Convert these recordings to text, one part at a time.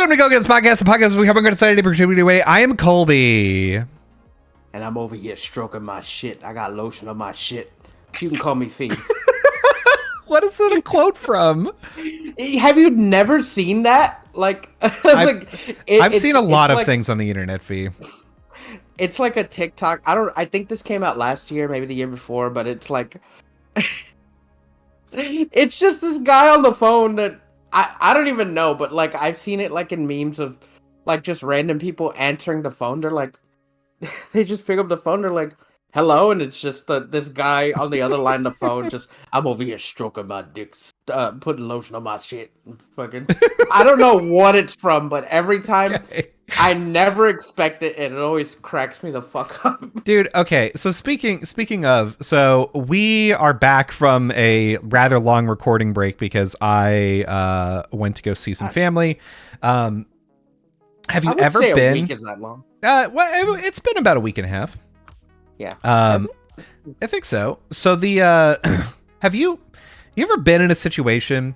Welcome to Go Get This Podcast, a podcast we haven't got decided to way. I am Colby. And I'm over here stroking my shit. I got lotion on my shit. You can call me Fee. What is it a quote from? Have you never seen that? Like, I've seen a lot of things on the internet, Fee. It's like a TikTok. I think this came out last year, maybe the year before, but it's like it's just this guy on the phone that I don't even know, but like I've seen it like in memes of like just random people answering the phone. They're like they just pick up the phone, they're like, hello, and it's just this guy on the other line of the phone just, I'm over here stroking my dick, putting lotion on my shit. Fucking I don't know what it's from, but every time I never expect it, and it always cracks me the fuck up. Dude, okay, so speaking of, so we are back from a rather long recording break because I went to go see some family. Have you ever been? A week is that long? Well, it's been about a week and a half. Yeah. I think so. So have you ever been in a situation?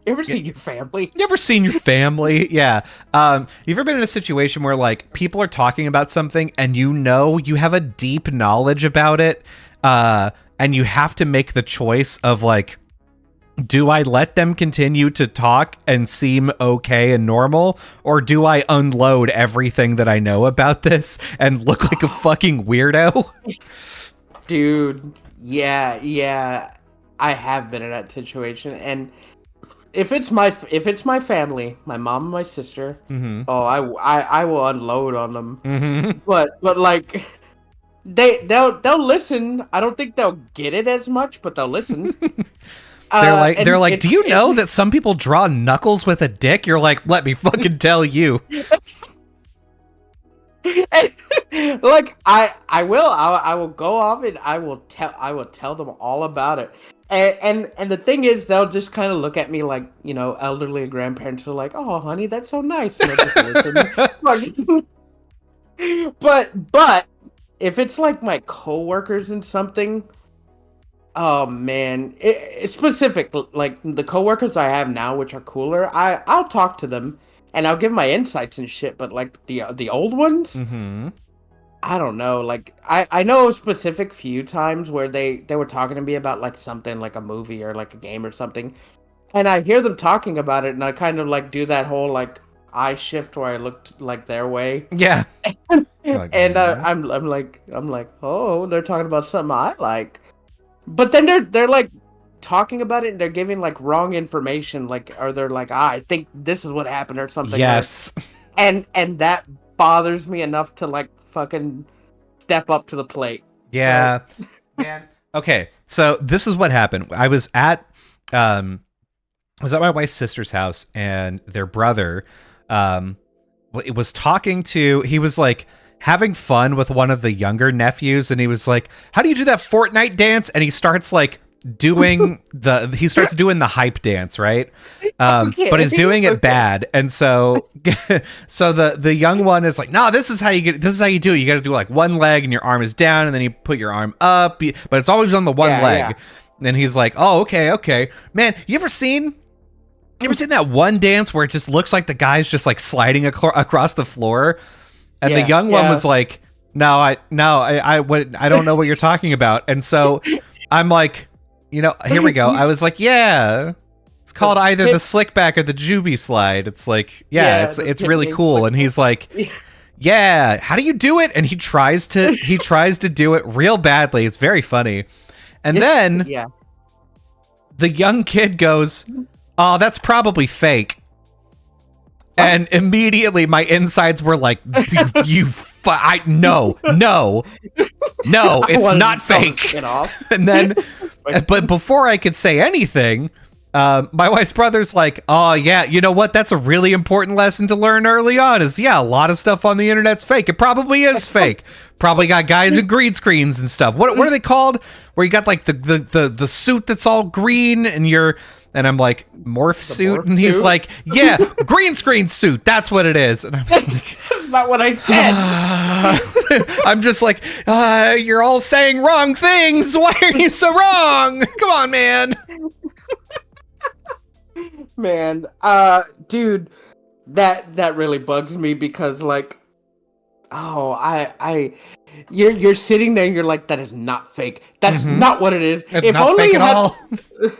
You ever seen your family? You ever seen your family? Yeah. You ever been in a situation where like people are talking about something and you know you have a deep knowledge about it, and you have to make the choice of like, do I let them continue to talk and seem okay and normal, or do I unload everything that I know about this and look like a fucking weirdo? Dude, yeah, I have been in that situation, and if it's my family, my mom and my sister, oh, I will unload on them. But like they'll listen. I don't think they'll get it as much, but they'll listen. They're like, do you know that some people draw knuckles with a dick? You're like, let me fucking tell you. Like I will go off and I will tell them all about it. And the thing is, they'll just kind of look at me like, you know, elderly grandparents are like, oh honey, that's so nice. And just listen. But if it's like my coworkers and something. Oh man, it's specific. Like the coworkers I have now, which are cooler, I'll talk to them and I'll give my insights and shit. But like the old ones, I don't know. Like I know a specific few times where they were talking to me about like something like a movie or like a game or something, and I hear them talking about it, and I kind of like do that whole like eye shift where I looked like their way. Yeah. And I'm like, oh, they're talking about something I like. But then they're like talking about it and they're giving like wrong information, like, or they're like, I think this is what happened or something. Yes. And that bothers me enough to like fucking step up to the plate. Yeah. Man. Okay. So this is what happened. I was at my wife's sister's house, and their brother it was talking to, he was like having fun with one of the younger nephews, and he was like, how do you do that Fortnite dance? And he starts like doing the hype dance, right? Okay. But he's doing it bad. And so the young one is like, no, this is how you do it. You got to do like one leg and your arm is down, and then you put your arm up, but it's always on the one leg. Yeah. And he's like, oh, okay. Man, you ever seen that one dance where it just looks like the guy's just like sliding across the floor? And the young one was like, no, I don't know what you're talking about. And so I'm like, you know, here we go. I was like, yeah, it's called either the slick back or the juvie slide. It's like, it's really cool. And he's like, yeah, how do you do it? And he tries to do it real badly. It's very funny. And then the young kid goes, oh, that's probably fake. And immediately my insides were like, no, it's not fake. And then, but before I could say anything, my wife's brother's like, oh yeah, you know what? That's a really important lesson to learn early on is, a lot of stuff on the internet's fake. It probably is fake. Probably got guys in green screens and stuff. What are they called? Where you got like the suit that's all green and I'm like, morph suit? And he's like, yeah, green screen suit. That's what it is. And I'm just like, that's not what I said. I'm just like, you're all saying wrong things. Why are you so wrong? Come on, man. Man, dude, that really bugs me because like, oh, you're sitting there and you're like, that is not fake. That is not what it is. It's not fake at all.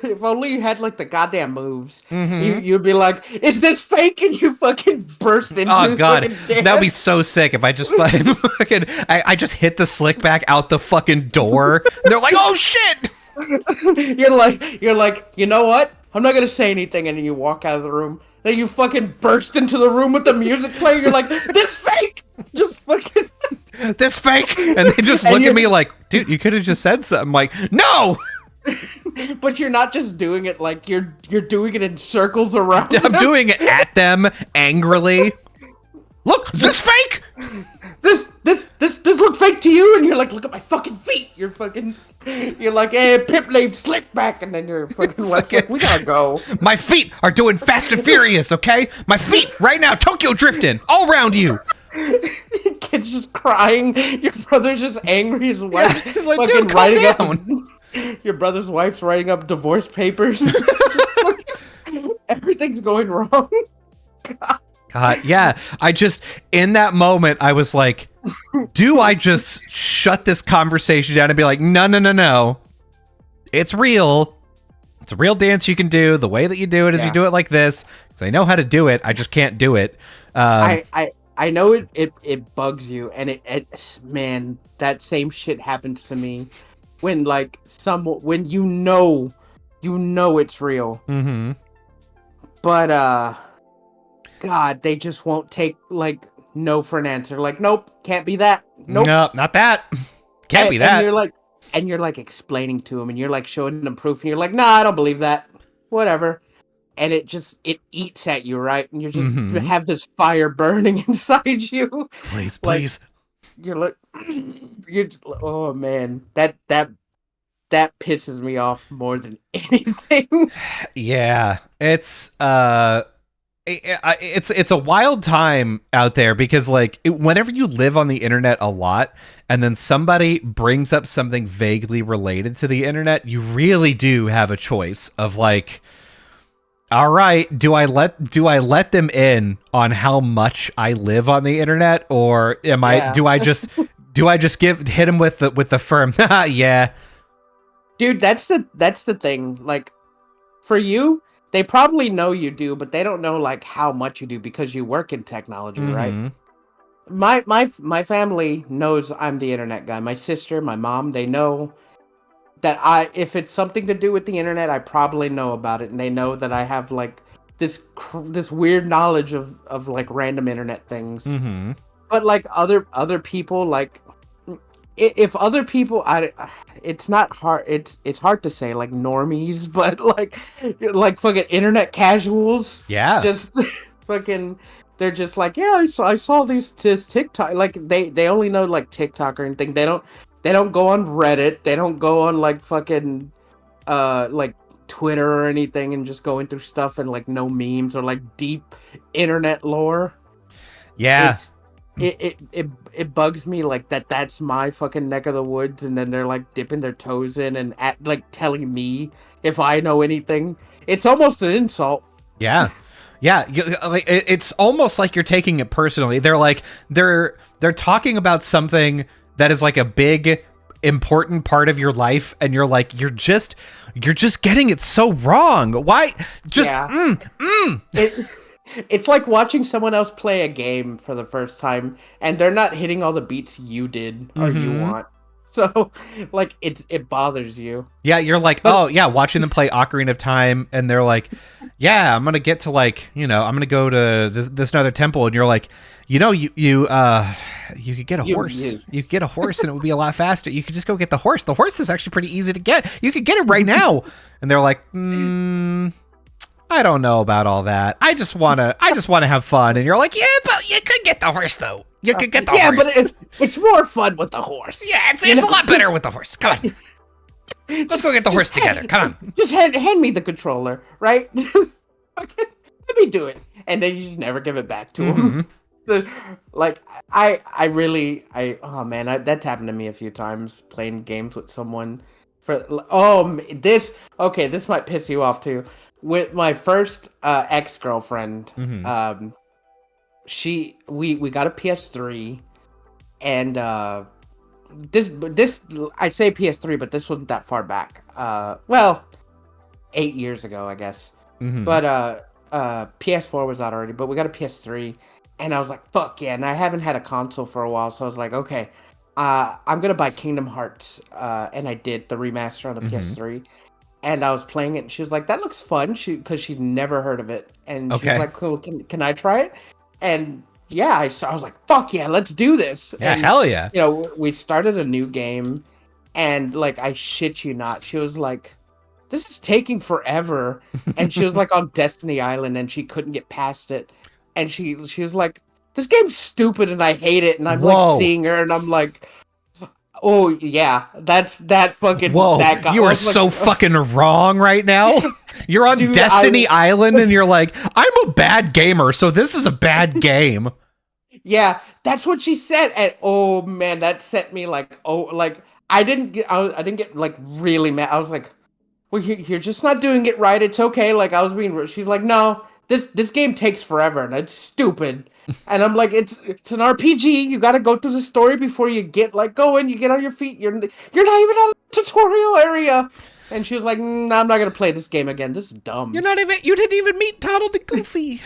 If only you had like the goddamn moves, Mm-hmm. you'd be like, is this fake? And you fucking burst into Oh god, fucking dance. that'd be so sick if I just fucking I just hit the slick back out the fucking door. And they're like, oh shit. you're like, you know what? I'm not gonna say anything, and then you walk out of the room. Then you fucking burst into the room with the music playing. You're like, this fake. Just fucking this fake, and they just look at me like, dude, you could have just said something. I'm like, no. But you're not just doing it like you're doing it in circles around. I'm doing it at them angrily. Look, is this fake? This looks fake to you, and you're like, look at my fucking feet. You're like, hey, pimp named Slickback, and then you're fucking like, we gotta go. My feet are doing Fast and Furious, okay? My feet right now, Tokyo drifting all around you. Kid's just crying. Your brother's just angry. His wife he's like, dude, calm down. Your brother's wife's writing up divorce papers. Everything's going wrong. God, yeah. In that moment, I was like, do I just shut this conversation down and be like, no. It's real. It's a real dance you can do. The way that you do it is you do it like this. So I know how to do it. I just can't do it. I know it bugs you, and it man, that same shit happens to me when like when you know it's real. Mm-hmm. But God, they just won't take like no for an answer. Like, nope, can't be that. Nope, no, not that. Can't be that. And you're like explaining to them, and you're like showing them proof, and you're like, nah, I don't believe that. Whatever. And it eats at you, right? And you just have this fire burning inside you. Please. You're like, oh man, that pisses me off more than anything. Yeah, it's a wild time out there because like whenever you live on the internet a lot and then somebody brings up something vaguely related to the internet, you really do have a choice of like, all right, do I let them in on how much I live on the internet, or do I just hit them with the firm yeah. Dude, that's the thing. Like, for you, they probably know you do, but they don't know like how much you do because you work in technology, right? My family knows I'm the internet guy. My sister, my mom, they know that if it's something to do with the internet, I probably know about it, and they know that I have like this weird knowledge of like random internet things. But like other people, like if other people, it's not hard. It's hard to say like normies, but like fucking internet casuals. Yeah, just fucking. They're just like, yeah, I saw this TikTok. Like they only know like TikTok or anything. They don't go on Reddit. They don't go on like fucking like Twitter or anything and just going through stuff and like no memes or like deep internet lore. Yeah. It bugs me like that's my fucking neck of the woods, and then they're like dipping their toes in and like telling me if I know anything. It's almost an insult. Yeah. Yeah, it's almost like you're taking it personally. They're like they're talking about something that is like a big important part of your life, and you're like you're just getting it so wrong. Why? Just It's like watching someone else play a game for the first time, and they're not hitting all the beats you did or you want. So, like, it bothers you. Yeah, you're like, oh, yeah, watching them play Ocarina of Time, and they're like, yeah, I'm going to get to, like, I'm going to go to this another temple, and you're like, you could get a horse. You could get a horse, and it would be a lot faster. You could just go get the horse. The horse is actually pretty easy to get. You could get it right now. And they're like, I don't know about all that. I just want to have fun. And you're like, yeah, but you could get the horse, though. You could get the horse. Yeah, but it's more fun with the horse. Yeah, it's a lot better with the horse. Come on. Let's go get the horse together. Come on. Just hand me the controller, right? Let me do it. And then you just never give it back to him. Like, oh man, that's happened to me a few times playing games with someone. This might piss you off too. With my first ex-girlfriend, we got a PS3, and this I say PS3, but this wasn't that far back. Well, 8 years ago, I guess. Mm-hmm. But PS4 was out already, but we got a PS3, and I was like, fuck yeah! And I haven't had a console for a while, so I was like, okay, I'm gonna buy Kingdom Hearts, and I did the remaster on the Mm-hmm. PS3, and I was playing it, and she was like, that looks fun, because she'd never heard of it, and she was Okay. like, cool, can I try it? And yeah, I was like, fuck yeah, let's do this, Yeah, and hell yeah. we started a new game, and like I shit you not, she was like, this is taking forever. And she was like on Destiny Island and she couldn't get past it. And she was like, this game's stupid and I hate it. And I'm like Whoa. seeing her and I'm like, oh yeah, that's that fucking Whoa, that guy. I you are was so like, fucking wrong right now. You're on dude, Destiny Island and you're like, I'm a bad gamer, so this is a bad game. yeah, that's what she said. And oh man, that set me like, oh, like I didn't get like really mad. I was like, well, you're just not doing it right. It's okay. Like I was being, she's like, no, this game takes forever and it's stupid. And I'm like, it's an RPG. You got to go through the story before you get like going. You get on your feet. You're not even on a tutorial area. And she was like, I'm not gonna play this game again. This is dumb. You didn't even meet Donald and Goofy.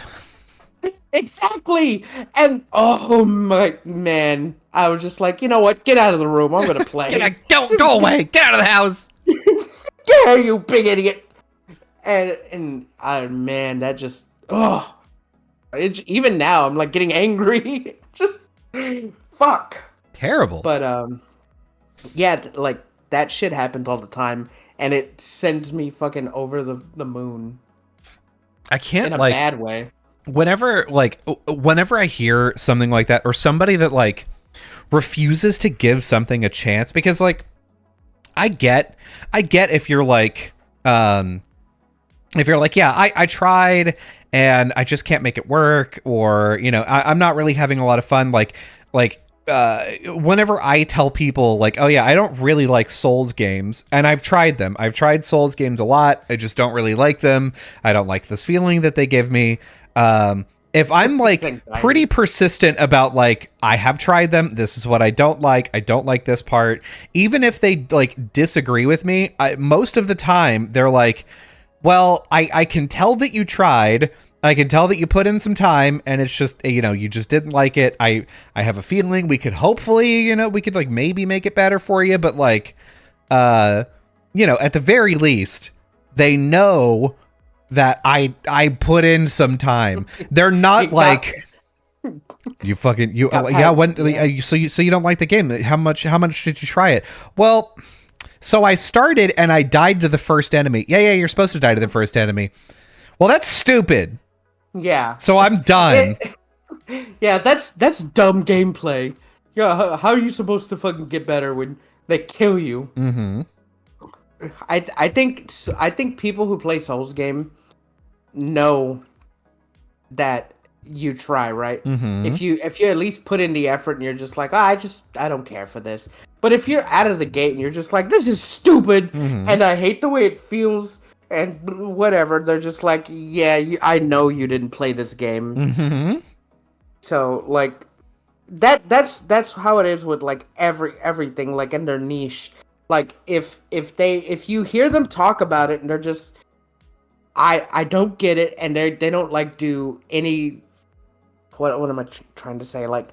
Exactly. And oh my man, I was just like, you know what? Get out of the room. I'm gonna play. Go away. Get out of the house. Get here, you big idiot. And man, that just even now I'm like getting angry. Just fuck. Terrible. But yeah, like that shit happens all the time, and it sends me fucking over the moon I can't in a like bad way. whenever I hear something like that or somebody that like refuses to give something a chance because like I get if you're like yeah, I tried and I just can't make it work, or you know I'm not really having a lot of fun whenever I tell people like, oh yeah, I don't really like Souls games, and I've tried them. I've tried Souls games a lot. I just don't really like them. I don't like this feeling that they give me. If I'm like pretty persistent about like, I have tried them, this is what I don't like this part, even if they like disagree with me, most of the time they're like, well, I can tell that you tried. I can tell that you put in some time and it's just, you know, you just didn't like it. I have a feeling we could hopefully, you know, we could like maybe make it better for you. But like, you know, at the very least, they know that I put in some time. They're not like you fucking you. Yeah. When so you don't like the game. How much did you try it? Well, so I started and I died to the first enemy. Yeah. You're supposed to die to the first enemy. Well, that's stupid. Yeah. So I'm done. Yeah, that's dumb gameplay. Yeah, how are you supposed to fucking get better when they kill you? Mm-hmm. I think people who play Souls game know that you try, right? Mm-hmm. If you at least put in the effort and you're just like, I don't care for this. But if you're out of the gate and you're just like, this is stupid, and I hate the way it feels, and whatever, they're just like, yeah, I know you didn't play this game. Mm-hmm. So like that's how it is with like everything like in their niche. Like if you hear them talk about it and they're just, I don't get it, and they don't like do any, what am I trying to say, like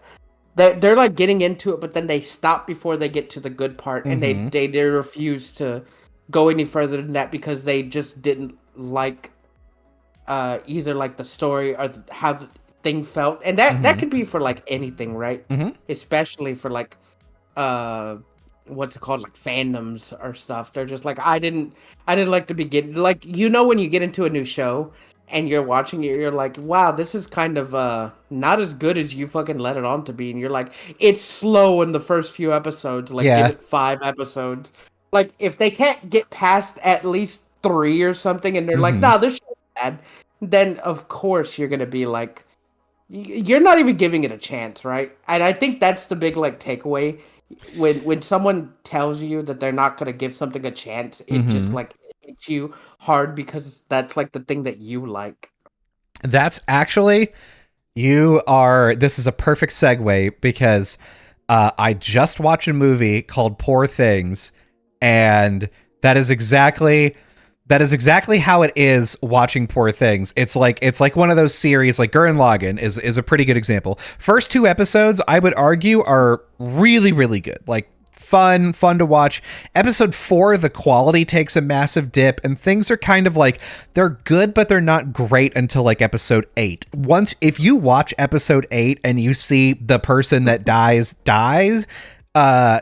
they're like getting into it, but then they stop before they get to the good part, and they refuse to go any further than that because they just didn't like either like the story or how the thing felt, and that could be for like anything, right? Especially for like what's it called, like fandoms or stuff. They're just like, I didn't like the beginning. Like, you know, when you get into a new show and you're watching it, you're like, wow, this is kind of not as good as you fucking let it on to be, and you're like, it's slow in the first few episodes, like give it 5 episodes. Like, if they can't get past at least 3 or something, and they're like, nah, this shit's bad, then of course you're gonna be like, you're not even giving it a chance, right? And I think that's the big like takeaway. When someone tells you that they're not gonna give something a chance, it just like hits you hard because that's like the thing that you like. That's actually, This is a perfect segue because I just watched a movie called Poor Things, and that is exactly how it is watching Poor Things. It's like one of those series, like Gurren Lagann is a pretty good example. First 2 episodes, I would argue, are really, really good. Like fun to watch. Episode 4, the quality takes a massive dip, and things are kind of like, they're good, but they're not great until like episode 8. If you watch episode 8 and you see the person that dies,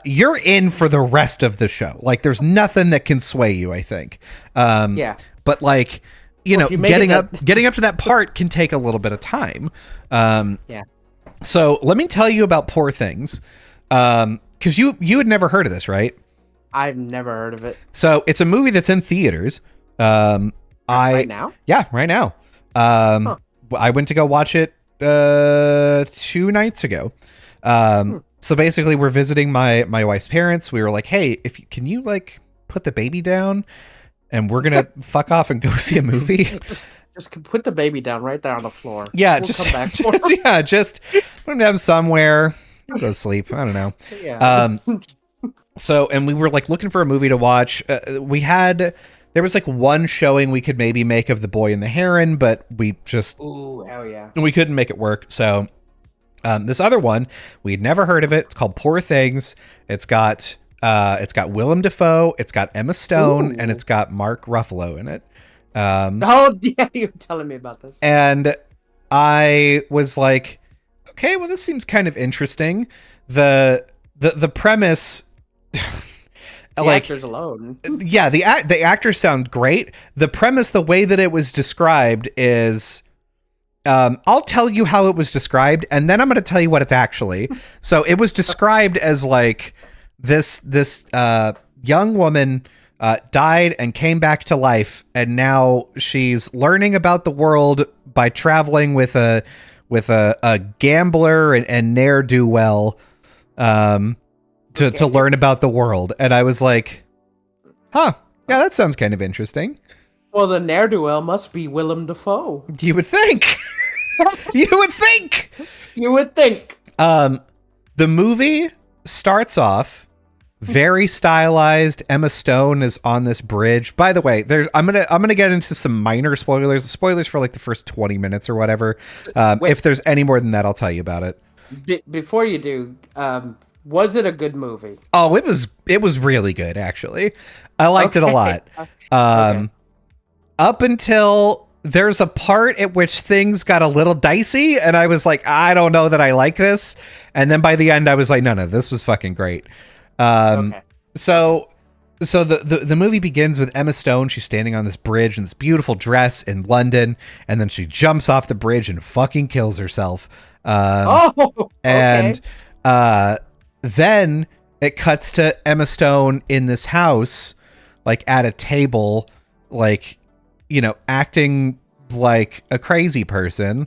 you're in for the rest of the show. Like there's nothing that can sway you, I think. But like, getting up to that part can take a little bit of time. So let me tell you about Poor Things. Because you had never heard of this, right? I've never heard of it. So it's a movie that's in theaters. Right now? Yeah, right now. I went to go watch it 2 nights ago. So basically, we're visiting my wife's parents. We were like, "Hey, can you like put the baby down, and we're gonna fuck off and go see a movie." Just put the baby down right there on the floor. Yeah, we'll just come back just put him down somewhere. I'll go sleep. I don't know. Yeah. So, and we were like looking for a movie to watch. There was like one showing we could maybe make of The Boy and the Heron, but we just, ooh, hell yeah, we couldn't make it work. So, this other one, we'd never heard of it. It's called Poor Things. It's got Willem Dafoe, it's got Emma Stone, and it's got Mark Ruffalo in it. Oh yeah, you were telling me about this. And I was like, okay, well, this seems kind of interesting. The premise, like actors alone. Yeah, the actors sound great. The premise, the way that it was described is, I'll tell you how it was described, and then I'm going to tell you what it's actually. So it was described as like this young woman died and came back to life, and now she's learning about the world by traveling with a gambler and ne'er-do-well to learn about the world. And I was like, yeah, that sounds kind of interesting. Well, the ne'er-do-well must be Willem Dafoe. You would think. You would think. The movie starts off very stylized. Emma Stone is on this bridge. By the way, I'm gonna get into some minor spoilers for like the first 20 minutes or whatever. If there's any more than that, I'll tell you about it. Before you do, was it a good movie? Oh, it was really good, actually. I liked it a lot. Up until there's a part at which things got a little dicey, and I was like, I don't know that I like this. And then by the end, I was like, no, this was fucking great. So the movie begins with Emma Stone. She's standing on this bridge in this beautiful dress in London, and then she jumps off the bridge and fucking kills herself. And then it cuts to Emma Stone in this house, like at a table, like, acting like a crazy person.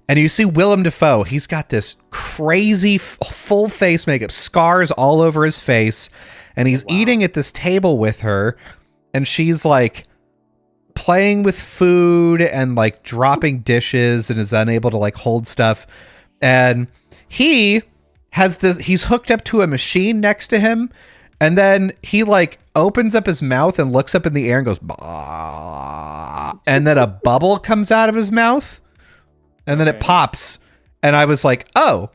And you see Willem Dafoe. He's got this crazy full face makeup, scars all over his face, and he's eating at this table with her, and she's like playing with food and like dropping dishes and is unable to like hold stuff. And he's hooked up to a machine next to him, and then he like opens up his mouth and looks up in the air and goes, bah, and then a bubble comes out of his mouth. And then it pops, and I was like, oh.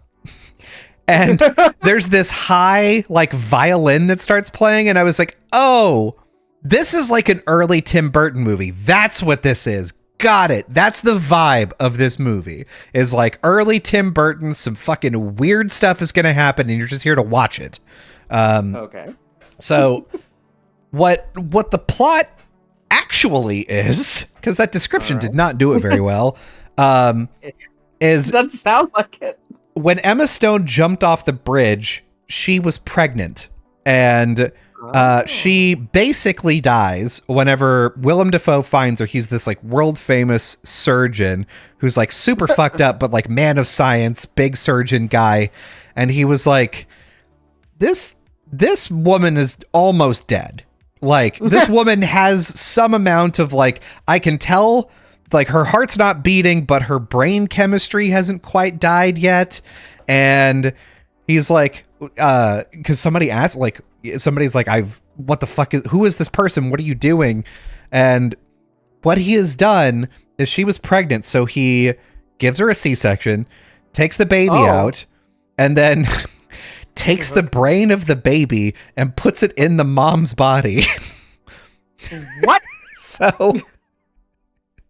And there's this high, like, violin that starts playing, and I was like, oh, this is like an early Tim Burton movie. That's what this is. Got it. That's the vibe of this movie, is like early Tim Burton, some fucking weird stuff is going to happen, and you're just here to watch it. So what the plot actually is, because that description did not do it very well, doesn't sound like it. When Emma Stone jumped off the bridge, she was pregnant, and she basically dies whenever Willem Dafoe finds her. He's this like world famous surgeon who's like super fucked up, but like man of science, big surgeon guy. And he was like, this woman is almost dead. Like, this woman has some amount of like, I can tell like her heart's not beating, but her brain chemistry hasn't quite died yet. And he's like, because somebody asked, like, somebody's like, what the fuck who is this person? What are you doing? And what he has done is she was pregnant. So he gives her a C-section, takes the baby out, and then takes the brain of the baby and puts it in the mom's body. What? So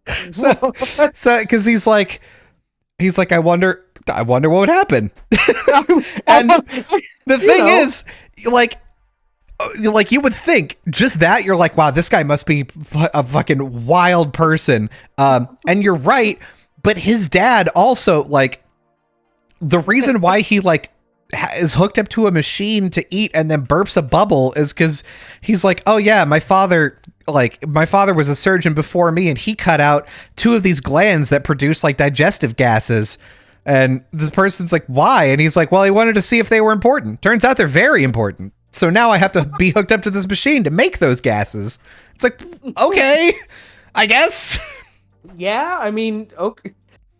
because he's like, I wonder what would happen. And the thing is, like you would think just that you're like, wow, this guy must be a fucking wild person. And you're right, but his dad also, like, the reason why he like is hooked up to a machine to eat and then burps a bubble is because he's like, oh yeah, my father was a surgeon before me, and he cut out 2 of these glands that produce like digestive gases. And the person's like, why? And he's like, well, he wanted to see if they were important. Turns out they're very important. So now I have to be hooked up to this machine to make those gases. It's like, okay, I guess. Yeah, I mean, okay.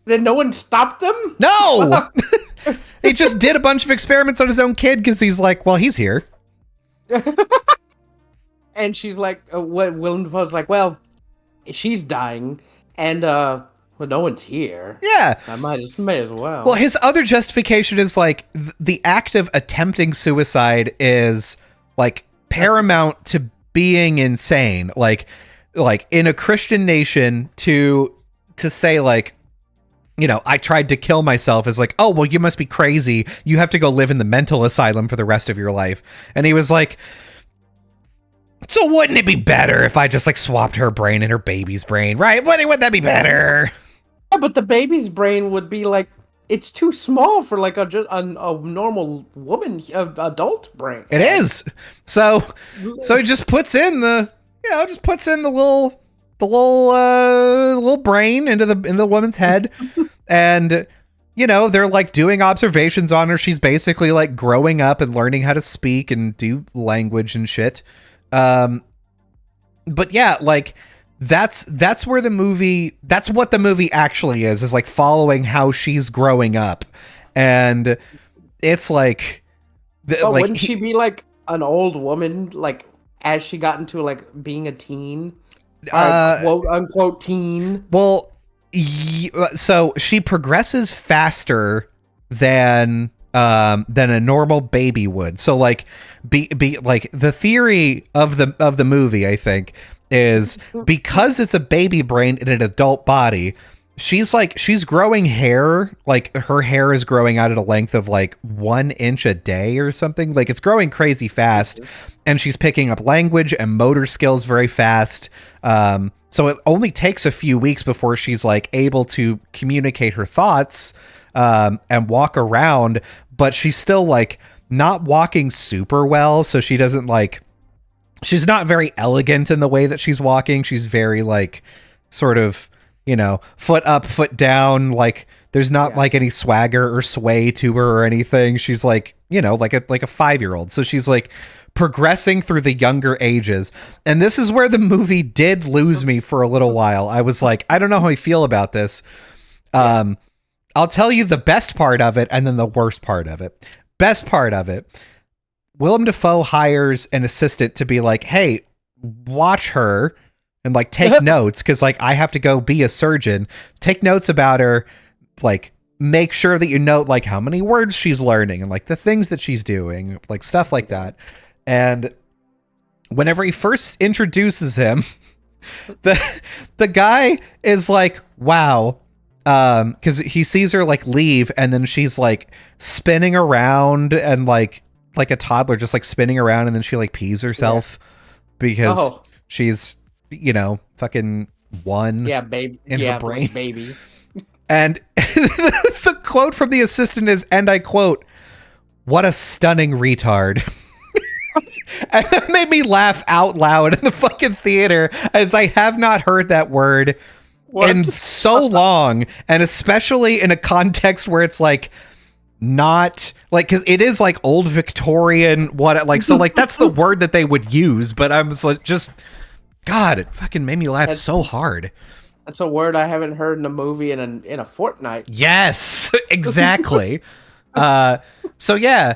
Then no one stopped them? No! He just did a bunch of experiments on his own kid because he's like, well, he's here. And she's like, Willem Dafoe's like, well, she's dying, and well, no one's here. Yeah, I might as well. Well, his other justification is like the act of attempting suicide is like paramount to being insane. Like in a Christian nation, to say like, you know, I tried to kill myself is like, oh, well, you must be crazy. You have to go live in the mental asylum for the rest of your life. And he was like, so wouldn't it be better if I just like swapped her brain and her baby's brain, right? Wouldn't that be better? Yeah, but the baby's brain would be like, it's too small for like a normal woman, adult brain. It is. So he just puts in the little brain into the woman's head. And, you know, they're like doing observations on her. She's basically like growing up and learning how to speak and do language and shit. But yeah, like that's where the movie, that's what the movie actually is like following how she's growing up. And it's like, wouldn't she be like an old woman, like as she got into like being a teen, quote unquote teen? Well, so she progresses faster than a normal baby would. So like be like the theory of the movie, I think, is because it's a baby brain in an adult body, she's growing hair, like her hair is growing out at a length of like 1 inch a day or something. Like it's growing crazy fast, and she's picking up language and motor skills very fast. So it only takes a few weeks before she's like able to communicate her thoughts and walk around, but she's still like not walking super well. So she doesn't like, she's not very elegant in the way that she's walking. She's very like sort of, you know, foot up, foot down. Like there's not like any swagger or sway to her or anything. She's like, you know, like a 5-year-old. So she's like progressing through the younger ages. And this is where the movie did lose me for a little while. I was like, I don't know how I feel about this. I'll tell you the best part of it and then the worst part of it. Best part of it, Willem Dafoe hires an assistant to be like, hey, watch her and like take notes, because like I have to go be a surgeon. Take notes about her, like make sure that you note like how many words she's learning and like the things that she's doing, like stuff like that. And whenever he first introduces him, the guy is like, wow, because he sees her like leave, and then she's like spinning around and like a toddler, just like spinning around, and then she like pees herself because she's, you know, fucking one baby in her brain. like baby. And the quote from the assistant is, and I quote, "What a stunning retard." And that made me laugh out loud in the fucking theater, as I have not heard that word in so long, and especially in a context where it's like not like, because it is like old Victorian, what like, so like that's the word that they would use, but I was like, just God, it fucking made me laugh so hard. That's a word I haven't heard in a movie in a fortnight. Yes, exactly. So yeah,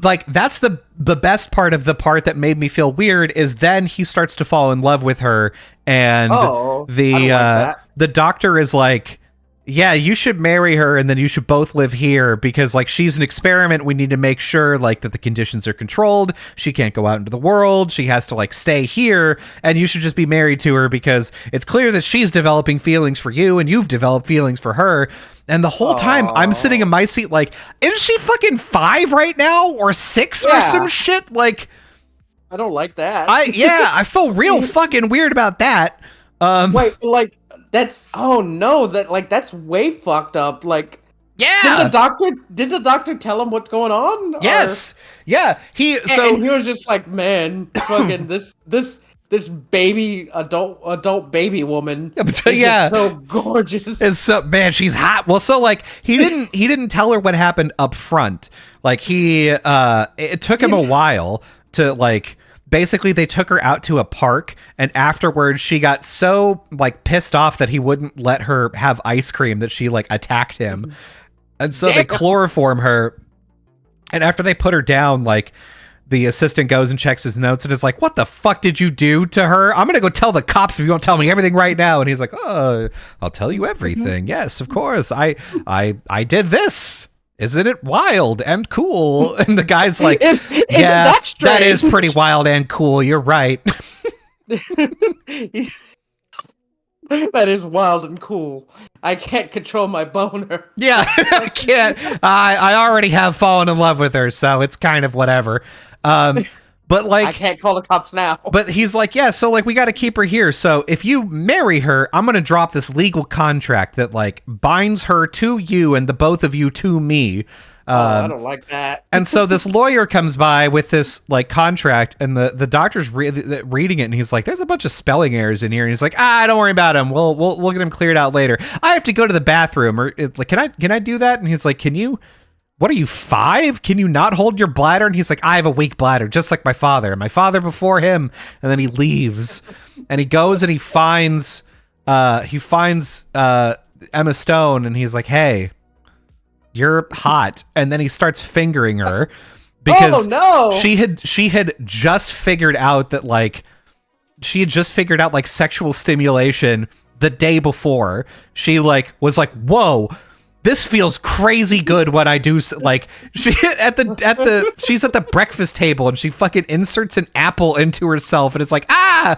like that's the best part of the part that made me feel weird is then he starts to fall in love with her, and I don't the like that. the doctor is like, yeah, you should marry her and then you should both live here because like she's an experiment. We need to make sure like that the conditions are controlled. She can't go out into the world. She has to like stay here, and you should just be married to her because it's clear that she's developing feelings for you and you've developed feelings for her. And the whole time I'm sitting in my seat like, isn't she fucking 5 right now or 6 or some shit? Like, I don't like that. I feel real fucking weird about that. Wait, like that's that's way fucked up. Like, yeah, did the doctor tell him what's going on? Yes, yeah. And he was just like, man, fucking this baby adult baby woman is just so gorgeous. It's so, man, she's hot. Well, so like he didn't tell her what happened up front. Like it took him a while to like. Basically, they took her out to a park, and afterwards, she got so like pissed off that he wouldn't let her have ice cream that she like attacked him, and so they chloroform her. And after they put her down, like the assistant goes and checks his notes and is like, "What the fuck did you do to her? I'm gonna go tell the cops if you don't tell me everything right now." And he's like, "Oh, I'll tell you everything. Yes, of course. I did this." Isn't it wild and cool? And the guy's like, yeah, that is pretty wild and cool. You're right. That is wild and cool. I can't control my boner. Yeah, I can't. I already have fallen in love with her, so it's kind of whatever. But like, I can't call the cops now. But he's like, yeah, so like we got to keep her here. So if you marry her, I'm going to drop this legal contract that like binds her to you and the both of you to me. I don't like that. And so this lawyer comes by with this like contract, and the doctor's reading it, and he's like, "There's a bunch of spelling errors in here." And he's like, don't worry about him. We'll get him cleared out later. I have to go to the bathroom, or like, can I do that? And he's like, "Can you? What are you, 5? Can you not hold your bladder?" And he's like, "I have a weak bladder, just like my father. My father before him." And then he leaves, and he goes and he finds Emma Stone, and he's like, "Hey, you're hot." And then he starts fingering her because she had just figured out that like sexual stimulation the day before. She like was like, "Whoa, this feels crazy good when I do like." She's at the breakfast table and she fucking inserts an apple into herself, and it's like, oh,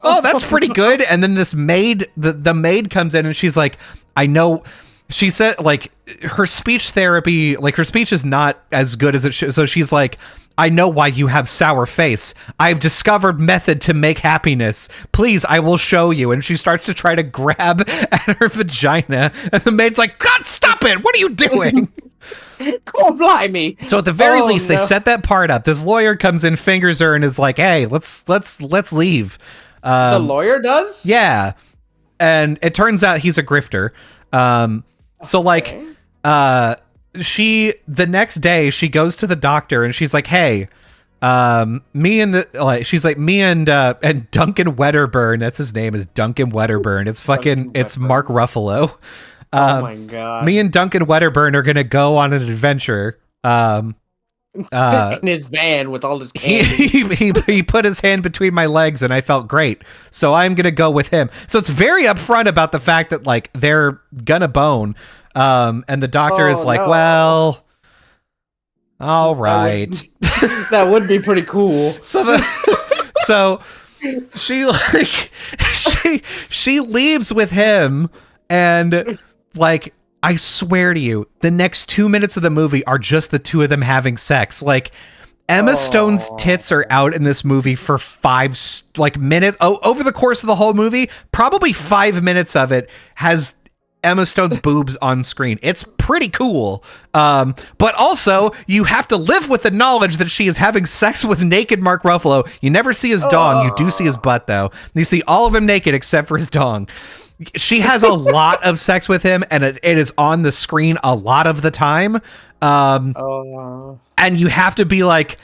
that's pretty good. And then this maid, the maid comes in and she's like, "I know." She said like her speech therapy, like her speech is not as good as it should. So she's like, "I know why you have sour face. I've discovered method to make happiness. Please, I will show you." And she starts to try to grab at her vagina. And the maid's like, "God, stop it. What are you doing?" Oh, blimey. So at the very least, they set that part up. This lawyer comes in, fingers her, and is like, "Hey, let's leave." The lawyer does? Yeah. And it turns out he's a grifter. So like, the next day she goes to the doctor and she's like, "Hey, me and Duncan Wedderburn," that's his name, is Duncan Wedderburn. It's fucking, it's Mark Ruffalo. Oh my God. Me and Duncan Wedderburn are going to go on an adventure. In his van with all his candy. He put his hand between my legs and I felt great. So I'm going to go with him. So it's very upfront about the fact that like they're gonna bone. And the doctor is like, "Well, all right." That would be pretty cool. So she like she leaves with him, and like, I swear to you, the next 2 minutes of the movie are just the two of them having sex. Like, Emma Stone's tits are out in this movie for 5 minutes. Over the course of the whole movie, probably 5 minutes of it has Emma Stone's boobs on screen. It's pretty cool. But also, you have to live with the knowledge that she is having sex with naked Mark Ruffalo. You never see his dong. You do see his butt, though. You see all of him naked except for his dong. She has a lot of sex with him, and it is on the screen a lot of the time. And you have to be like,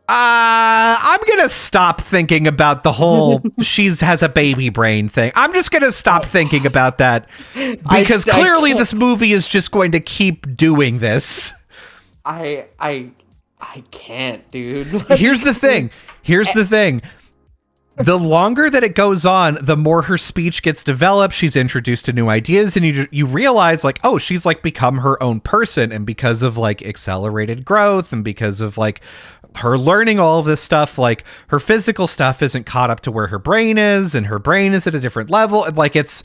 I'm gonna stop thinking about the whole has a baby brain thing. I'm just gonna stop thinking about that because clearly this movie is just going to keep doing this. I can't, dude. Here's the thing. The longer that it goes on, the more her speech gets developed. She's introduced to new ideas, and you realize, like, oh, she's like become her own person, and because of like accelerated growth, and because of like her learning all of this stuff, like her physical stuff isn't caught up to where her brain is, and her brain is at a different level, and like it's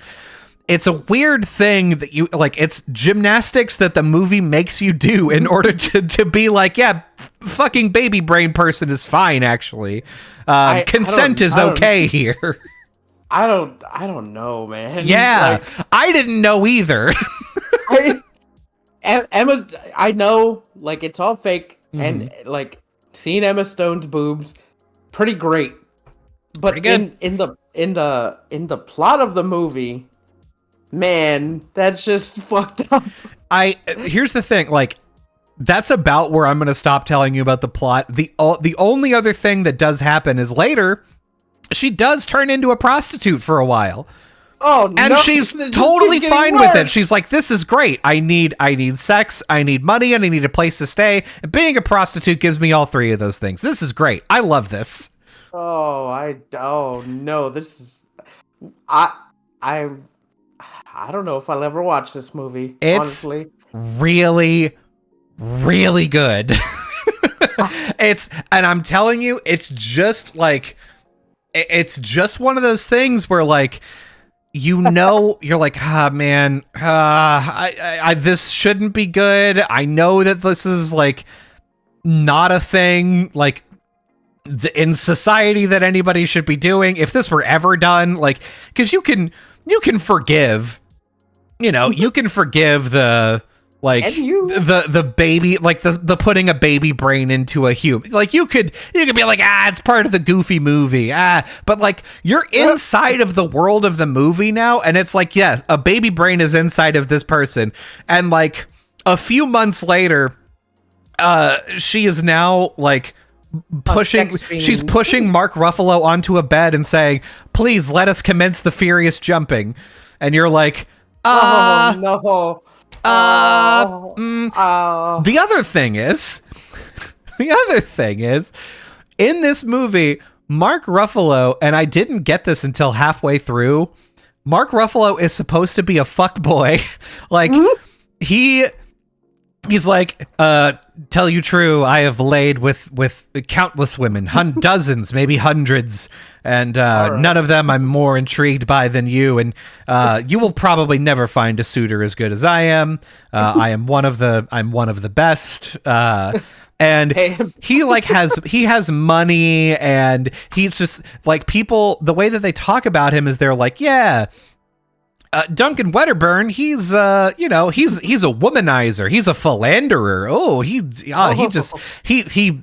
a weird thing that you like. It's gymnastics that the movie makes you do in order to be like, yeah, fucking baby brain person is fine. Actually, consent is okay here. I don't know, man. Yeah, like, I didn't know either. Emma, I know, like it's all fake, and like seeing Emma Stone's boobs, pretty great. But in the plot of the movie. Man, that's just fucked up. Here's the thing, like, that's about where I'm going to stop telling you about the plot. The only other thing that does happen is later, she does turn into a prostitute for a while. Oh, and she's totally fine with it. She's like, this is great. I need sex, I need money, and I need a place to stay. And being a prostitute gives me all three of those things. This is great. I love this. Oh no, this is I don't know if I'll ever watch this movie. It's honestly really, really good. And I'm telling you, it's just like, it's just one of those things where like, you know, you're like, man, this shouldn't be good. I know that this is like not a thing like in society that anybody should be doing. If this were ever done, like, because you can forgive. You know, you can forgive the like the baby, like the putting a baby brain into a human. Like you could be like, it's part of the Goofy movie. But like you're inside of the world of the movie now, and it's like, yes, a baby brain is inside of this person, and like a few months later, she is now like she's pushing Mark Ruffalo onto a bed and saying, "Please let us commence the furious jumping," and you're like. Oh no. The other thing is, in this movie, Mark Ruffalo, and I didn't get this until halfway through, Mark Ruffalo is supposed to be a fuckboy. Like, he's like, tell you true, I have laid with countless women, dozens, maybe hundreds, and none of them I'm more intrigued by than you, and you will probably never find a suitor as good as I am. I'm one of the best. And he has money, and he's just like, people, the way that they talk about him is they're like, yeah, Duncan Wedderburn, he's a womanizer. He's a philanderer. Oh, he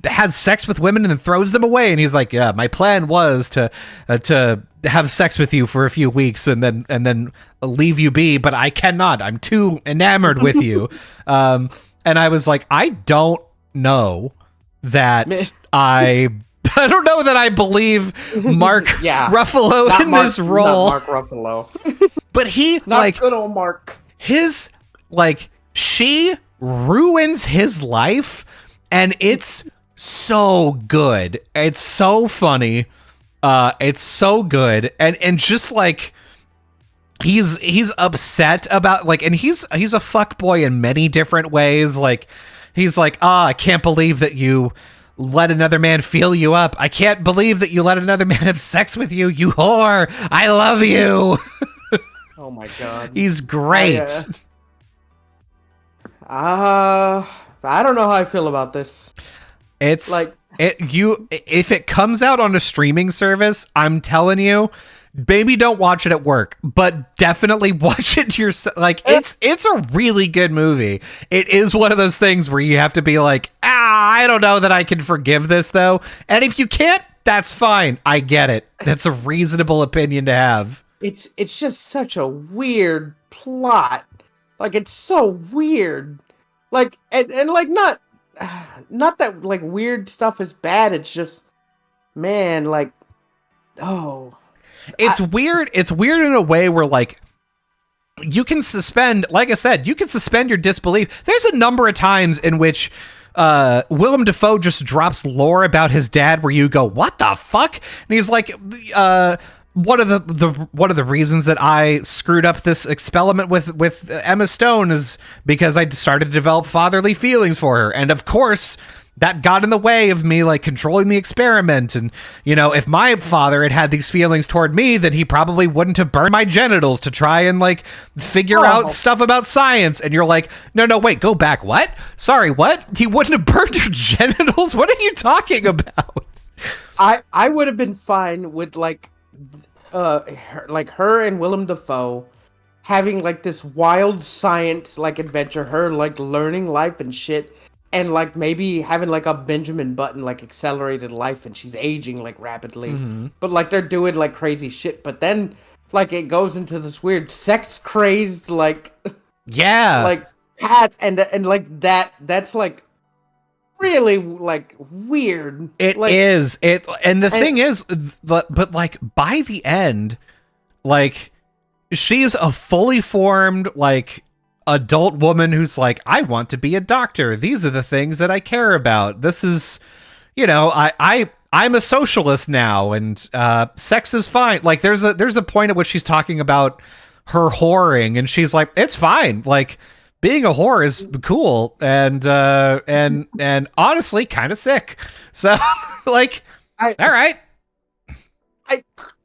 has sex with women and then throws them away. And he's like, yeah, my plan was to have sex with you for a few weeks and then leave you be, but I cannot. I'm too enamored with you. And I was like, I don't know that I don't know that I believe Mark Ruffalo in this role. Not Mark Ruffalo. But he, not like, good old Mark. His, like, she ruins his life, and it's so good. It's so funny. It's so good. And just, like, he's upset about, like, and he's a fuckboy in many different ways. Like, he's like, I can't believe that you let another man feel you up. I can't believe that you let another man have sex with you, you whore. I love you. Oh my god. He's great. I don't know how I feel about this. It's like if it comes out on a streaming service, I'm telling you, maybe don't watch it at work, but definitely watch it yourself. Like it's a really good movie. It is one of those things where you have to be like, I don't know that I can forgive this though. And if you can't, that's fine. I get it. That's a reasonable opinion to have. It's just such a weird plot. Like, it's so weird. Like, and like, not, not that like weird stuff is bad. It's just, man, like, oh, It's I, weird. It's weird in a way where like you can suspend, like I said, you can suspend your disbelief. There's a number of times in which Willem Dafoe just drops lore about his dad where you go, what the fuck? And he's like, one of the reasons that I screwed up this experiment with Emma Stone is because I started to develop fatherly feelings for her. And of course, that got in the way of me like controlling the experiment. And if my father had these feelings toward me, then he probably wouldn't have burned my genitals to try and like figure out stuff about science. And you're like, no, wait, go back. What? Sorry, what? He wouldn't have burned your genitals? What are you talking about? I would have been fine with like her and Willem Dafoe having like this wild science like adventure, her like learning life and shit, and like maybe having like a Benjamin Button like accelerated life, and she's aging like rapidly. Mm-hmm. But like they're doing like crazy shit, but then like it goes into this weird sex crazed like like path, and like that's like really like weird. It like, is it, and the thing is, but like by the end, like she's a fully formed like adult woman who's like, I want to be a doctor. These are the things that I care about. This is, I'm a socialist now, and sex is fine. Like there's a point at which she's talking about her whoring, and she's like, it's fine. Like being a whore is cool, and honestly kind of sick. So like, all right.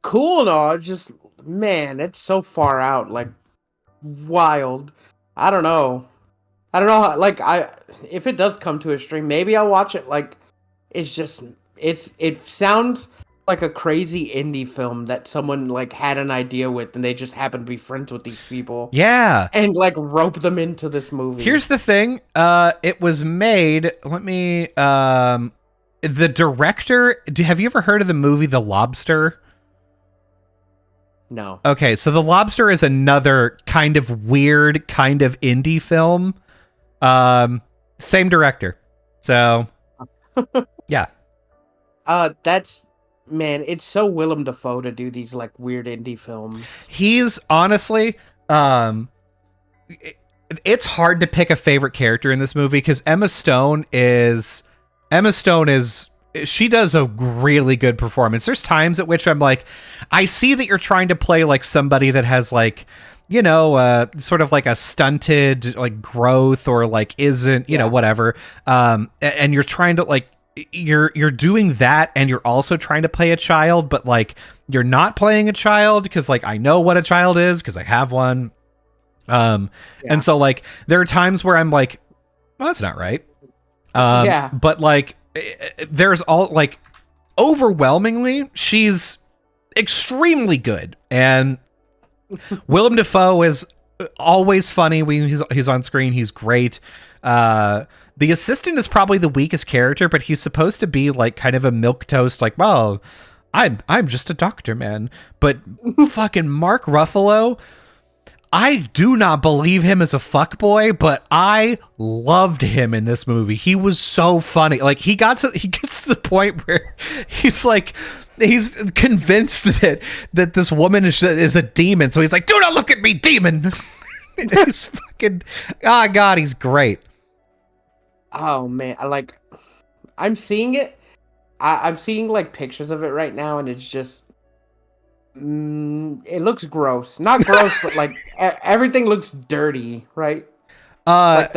Cool and all, just man, it's so far out, like wild. I don't know. How, like if it does come to a stream, maybe I'll watch it. Like it sounds like a crazy indie film that someone like had an idea with, and they just happen to be friends with these people. Yeah. And like rope them into this movie. Here's the thing. It was made, the director, have you ever heard of the movie The Lobster? No. Okay, so The Lobster is another kind of weird, kind of indie film. Same director. So, yeah. That's, man, it's so Willem Dafoe to do these like weird indie films. He's honestly, it's hard to pick a favorite character in this movie because Emma Stone is, she does a really good performance. There's times at which I'm like, I see that you're trying to play like somebody that has like, sort of like a stunted like growth, or like isn't, whatever. And you're trying to like, you're doing that, and you're also trying to play a child, but like you're not playing a child because like I know what a child is because I have one. And so like there are times where I'm like, well, that's not right. But like there's all like overwhelmingly she's extremely good, and Willem Dafoe is always funny when he's on screen. He's great. The assistant is probably the weakest character, but he's supposed to be like kind of a milquetoast, like, well, I'm just a doctor, man. But fucking Mark Ruffalo, I do not believe him as a fuckboy, but I loved him in this movie. He was so funny. Like he gets to the point where he's like, he's convinced that this woman is a demon. So he's like, do not look at me, demon. He's fucking, God, he's great. Oh man, I'm seeing it. I'm seeing like pictures of it right now, and it's just, it looks gross. Not gross, but like everything looks dirty, right? Like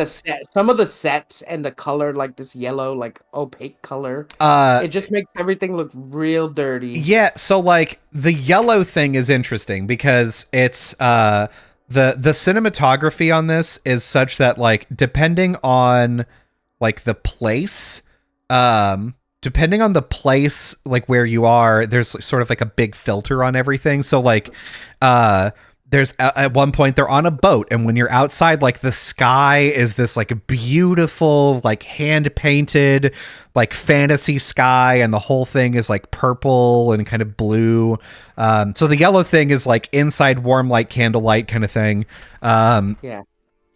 some of the sets and the color, like this yellow, like opaque color. It just makes everything look real dirty. Yeah, so like the yellow thing is interesting because it's the cinematography on this is such that like depending on like the place, like where you are, there's sort of like a big filter on everything. So like there's at one point they're on a boat, and when you're outside, like the sky is this like beautiful, like hand painted, like fantasy sky, and the whole thing is like purple and kind of blue. So the yellow thing is like inside warm light, candlelight kind of thing. Yeah.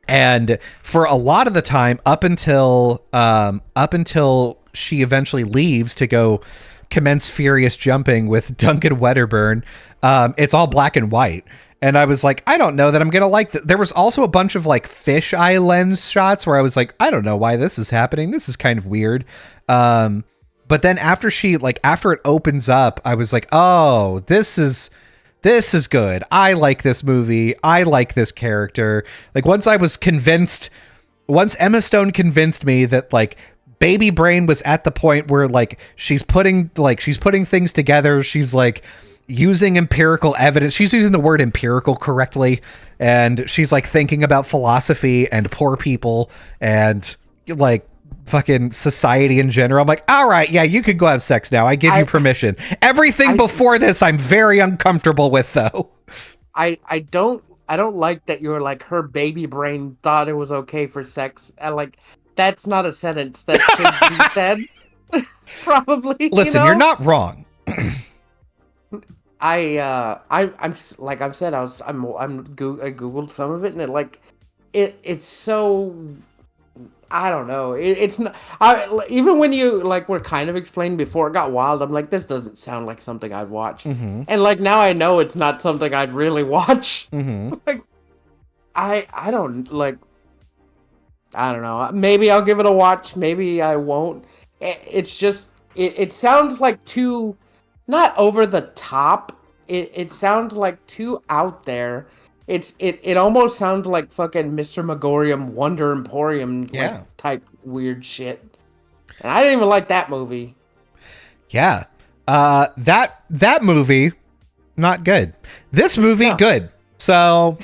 And for a lot of the time, up until she eventually leaves to go commence furious jumping with Duncan Wedderburn, it's all black and white. And I was like, I don't know that I'm gonna like that. There was also a bunch of like fisheye lens shots where I was like, I don't know why this is happening. This is kind of weird. But then after it opens up, I was like, oh, this is good. I like this movie. I like this character. Like once Emma Stone convinced me that like Baby Brain was at the point where like she's putting things together. She's like using empirical evidence. She's using the word empirical correctly, and she's like thinking about philosophy and poor people and like fucking society in general. I'm like, all right, yeah, you could go have sex now. I give you permission. Everything before this, I'm very uncomfortable with, though. I don't like that you're like her baby brain thought it was okay for sex. Like that's not a sentence that should be said. Probably. Listen, you're not wrong. I'm like I've said, I googled some of it, and it's so, I don't know. It's not. Even when you like were kind of explaining before it got wild, I'm like, this doesn't sound like something I'd watch. Mm-hmm. And like now I know it's not something I'd really watch. Mm-hmm. Like I don't like. I don't know. Maybe I'll give it a watch. Maybe I won't. It's just it sounds like too, not over the top. It sounds like too out there. It almost sounds like fucking Mr. Megorium Wonder Emporium type weird shit. And I didn't even like that movie. Yeah. That movie, not good. This movie, good. So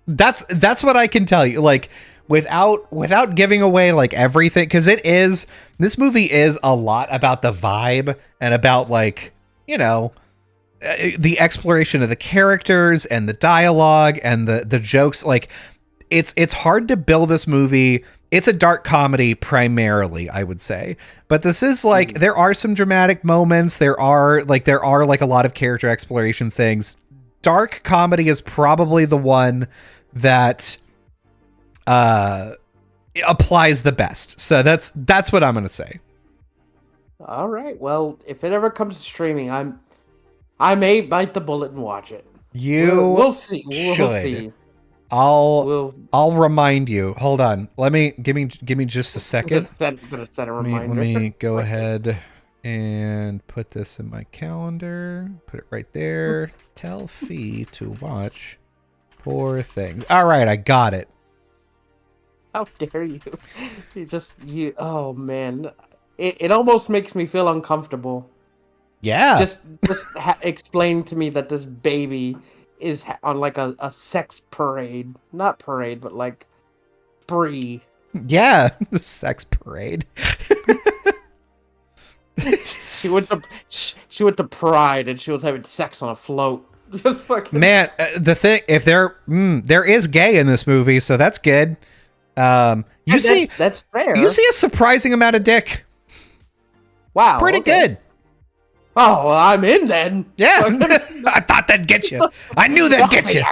that's what I can tell you. Like without giving away like everything, because this movie is a lot about the vibe and about like, the exploration of the characters and the dialogue and the jokes. Like it's hard to build this movie. It's a dark comedy primarily, I would say, but this is like, there are some dramatic moments. There are like a lot of character exploration things. Dark comedy is probably the one that applies the best. So that's what I'm going to say. All right. Well, if it ever comes to streaming, I may bite the bullet and watch it. We'll see. We'll see. I'll remind you. Hold on. Give me just a second. Set a reminder. Let me go ahead and put this in my calendar. Put it right there. Tell Fee to watch Poor Things. All right, I got it. How dare you? Oh man. It almost makes me feel uncomfortable. Yeah. Just explain to me that this baby is on like a sex parade. Not parade, but like spree. Yeah, the sex parade. She went to Pride and she was having sex on a float. Just fucking man. The thing, if there is gay in this movie, so that's good. That's fair. You see a surprising amount of dick. Wow, pretty good. Oh, well, I'm in then. Yeah, I thought that'd get you. I knew that'd get you.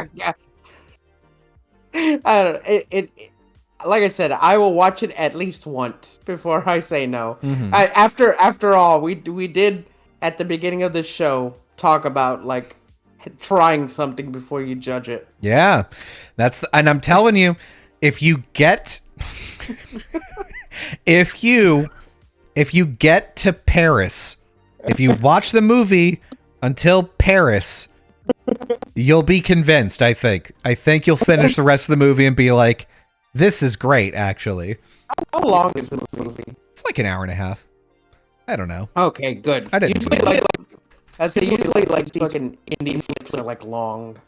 I don't know. Like I said, I will watch it at least once before I say no. Mm-hmm. After all, we did at the beginning of the show talk about like trying something before you judge it. Yeah, and I'm telling you, if you get if you get to Paris, if you watch the movie until Paris, you'll be convinced. I think you'll finish the rest of the movie and be like, this is great, actually. How long is the movie? It's like an hour and a half. I don't know. Okay, good. I didn't usually usually like fucking indie flicks are like long.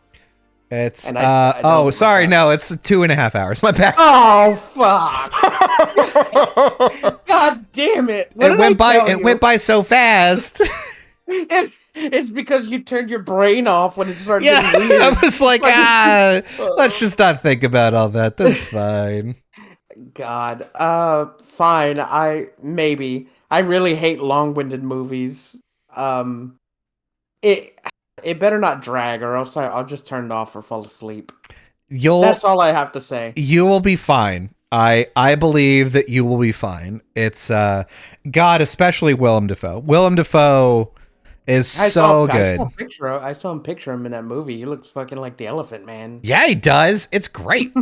It's sorry, no, it's 2.5 hours. My bad. Oh fuck! God damn it! It went by so fast. It's because you turned your brain off when it started getting weird. I was like, let's just not think about all that. That's fine. God, fine. I really hate long-winded movies. It better not drag, or else I'll just turn it off or fall asleep. That's all I have to say. You will be fine. I believe that you will be fine. It's God, especially Willem Dafoe. Willem Dafoe is so good. I saw him picture him in that movie. He looks fucking like the Elephant Man. Yeah, he does. It's great.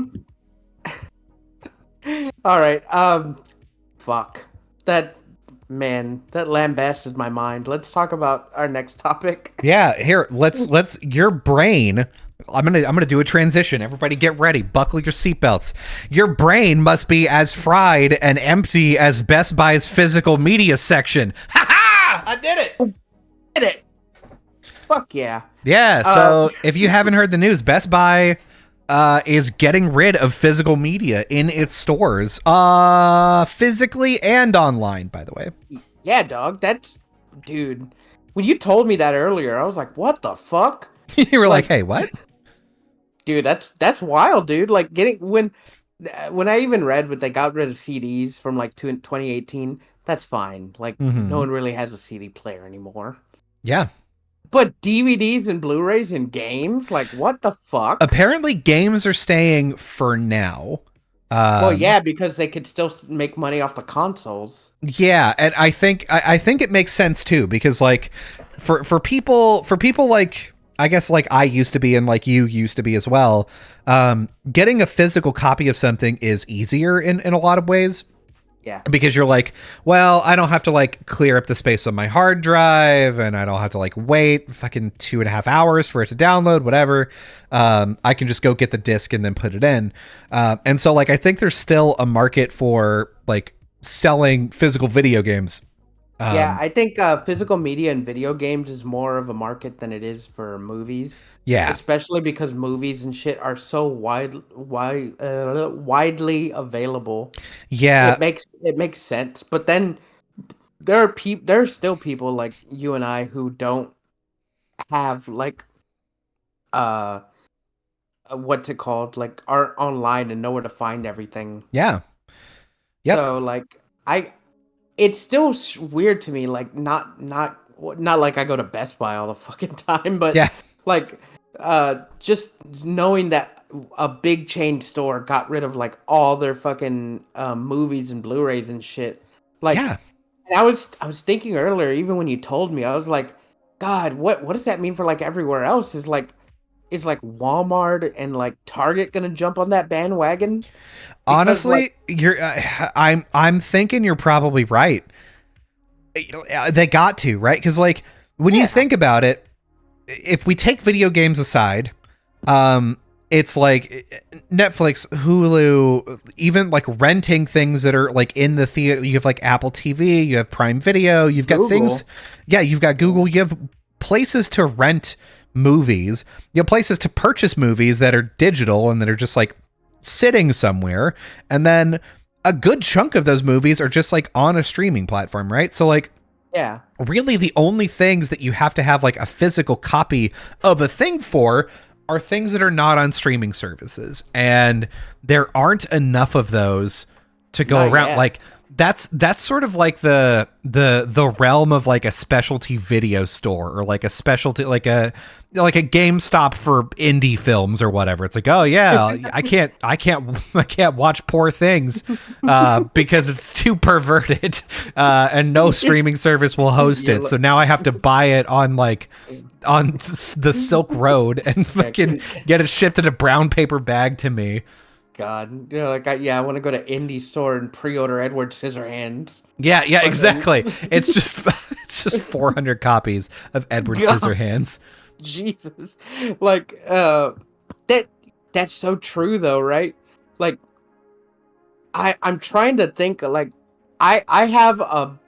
All right. Fuck. That lambasted my mind. Let's talk about our next topic. Yeah, here, let's your brain. I'm gonna do a transition. Everybody get ready. Buckle your seatbelts. Your brain must be as fried and empty as Best Buy's physical media section. Ha ha! I did it. Did it. Fuck yeah. Yeah, so if you haven't heard the news, Best Buy is getting rid of physical media in its stores, physically and online, by the way. Yeah, dog. Dude. When you told me that earlier, I was like, "What the fuck?" You were like, "Hey, what?" Dude, that's wild, dude. Like when I even read what they got rid of CDs from like 2018, that's fine. Like no one really has a CD player anymore. Yeah. But DVDs and Blu-rays and games, like what the fuck? Apparently games are staying for now. Well, yeah, because they could still make money off the consoles. Yeah, and I think it makes sense too, because like for people like I guess like I used to be and like you used to be as well, getting a physical copy of something is easier in a lot of ways. Yeah. Because you're like, well, I don't have to like clear up the space on my hard drive, and I don't have to like wait fucking 2.5 hours for it to download, whatever. I can just go get the disc and then put it in. And so like, I think there's still a market for like selling physical video games. Yeah, I think physical media and video games is more of a market than it is for movies. Yeah. Especially because movies and shit are so widely available. Yeah. It makes sense. But then there's still people like you and I who don't have like what's it called? Like aren't online and know where to find everything. Yeah. Yep. So like it's still weird to me, like not like I go to Best Buy all the fucking time, but yeah. like just knowing that a big chain store got rid of like all their fucking movies and Blu-rays and shit. Like, yeah. And I was thinking earlier, even when you told me, I was like, God, what does that mean for like everywhere else? Is like Walmart and like Target gonna jump on that bandwagon? Honestly, I'm thinking you're probably right. They got to, right? Because like when you think about it, if we take video games aside, it's like Netflix, Hulu, even like renting things that are like in the theater. You have like Apple TV, you have Prime Video, you've got things. Yeah, you've got Google. You have places to rent movies. You have places to purchase movies that are digital and that are just like sitting somewhere, and then a good chunk of those movies are just like on a streaming platform, right? So like, yeah, really the only things that you have to have like a physical copy of a thing for are things that are not on streaming services, and there aren't enough of those to go around. Yet. Like that's sort of like the realm of like a specialty video store, or like a specialty like a GameStop for indie films or whatever. It's like, oh yeah, I can't watch Poor Things because it's too perverted, and no streaming service will host it. So now I have to buy it on the Silk Road and fucking get it shipped in a brown paper bag to me. God, like I want to go to indie store and pre-order Edward Scissorhands. Yeah, exactly. It's just 400 copies of Edward Scissorhands. Jesus, like that's so true though, right? Like I'm trying to think. Like I have a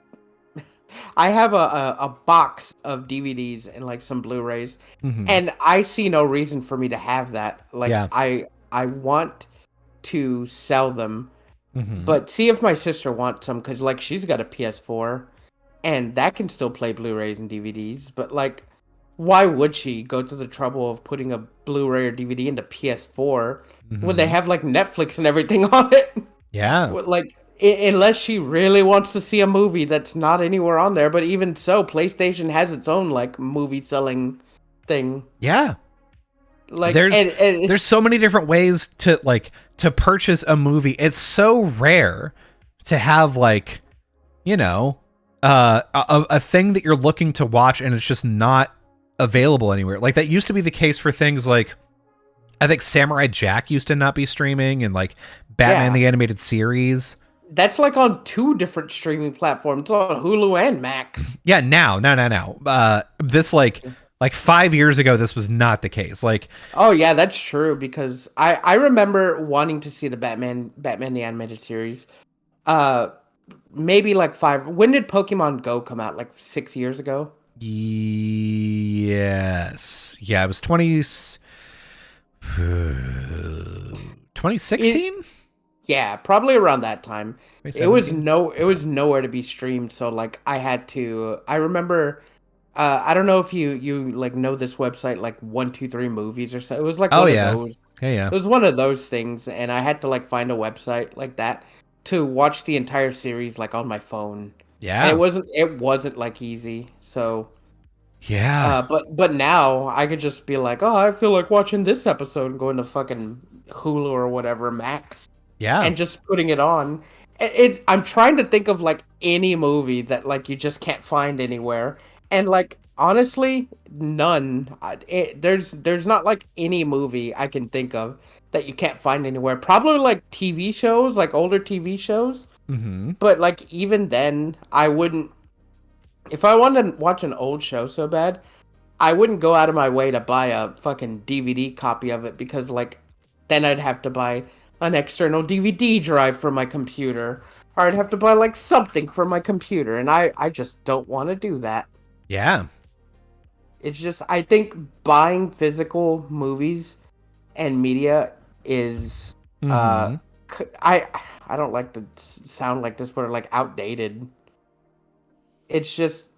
box of DVDs and like some Blu-rays, and I see no reason for me to have that. Like I want to sell them, but see if my sister wants some, because like she's got a PS4 and that can still play Blu-rays and DVDs, but like why would she go to the trouble of putting a Blu-ray or DVD into PS4 when they have like Netflix and everything on it? Yeah, like unless she really wants to see a movie that's not anywhere on there. But even so, PlayStation has its own like movie selling thing. Yeah. Like, there's and there's so many different ways to to purchase a movie. It's so rare to have like, you know, a thing that you're looking to watch and it's just not available anywhere. Like that used to be the case for things like, I think Samurai Jack used to not be streaming, and like Batman yeah, the Animated Series. that's like on two different streaming platforms, on Hulu and Max. Yeah, now. This like 5 years ago, this was not the case. Like, Oh yeah, that's true because I remember wanting to see the Batman the Animated Series. Uh, maybe like five. When did Pokemon Go come out? Like 6 years ago. yes, yeah, it was 2016, Yeah, probably around that time. It 2017. was nowhere to be streamed, so like I had to. I remember. I don't know if you like know this website like 123 movies or so. It was like Oh one of yeah, those. yeah. It was one of those things, and I had to like find a website like that to watch the entire series like on my phone, and Yeah, it wasn't like easy. So, yeah, but now I could just be like, oh, I feel like watching this episode and going to fucking Hulu or whatever Max yeah. and just putting it on. It's I'm trying to think of like any movie that like you just can't find anywhere, and like honestly, none. There's not like any movie I can think of that you can't find anywhere. Probably like TV shows, like older TV shows, Mm-hmm. but like even then, I wouldn't. If I wanted to watch an old show so bad, I wouldn't go out of my way to buy a fucking DVD copy of it because like then I'd have to buy an external DVD drive for my computer, or I'd have to buy like something for my computer, and I just don't want to do that. Yeah. It's just I think buying physical movies and media is Mm-hmm. I I don't like to sound like this, but like outdated. It's just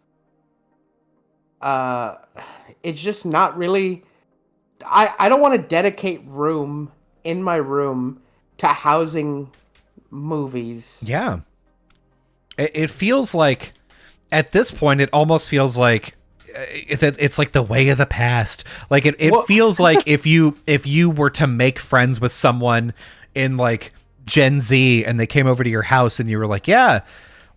uh it's just not really. I don't want to dedicate room in my room to housing movies. Yeah. It feels like at this point, it almost feels like it's like the way of the past. Like it What? feels like if you were to make friends with someone in like Gen Z and they came over to your house and you were like, yeah,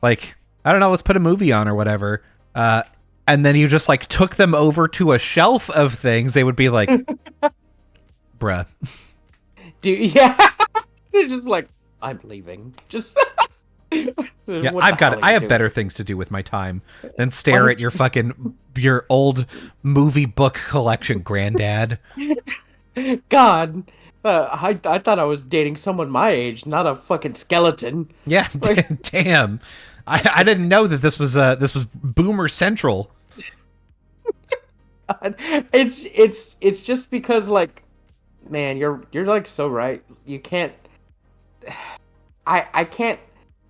like I don't know, let's put a movie on or whatever. And then you just like took them over to a shelf of things, they would be like, bruh. Do yeah. It's just like I'm leaving. Just Yeah, what the hell are I you have doing? better things to do with my time than Why stare at don't your fucking your old movie book collection, granddad. you? God, I thought I was dating someone my age, not a fucking skeleton. Yeah, Like damn. I didn't know that this was Boomer Central. God. It's just because like man, you're like so right. You can't. I can't.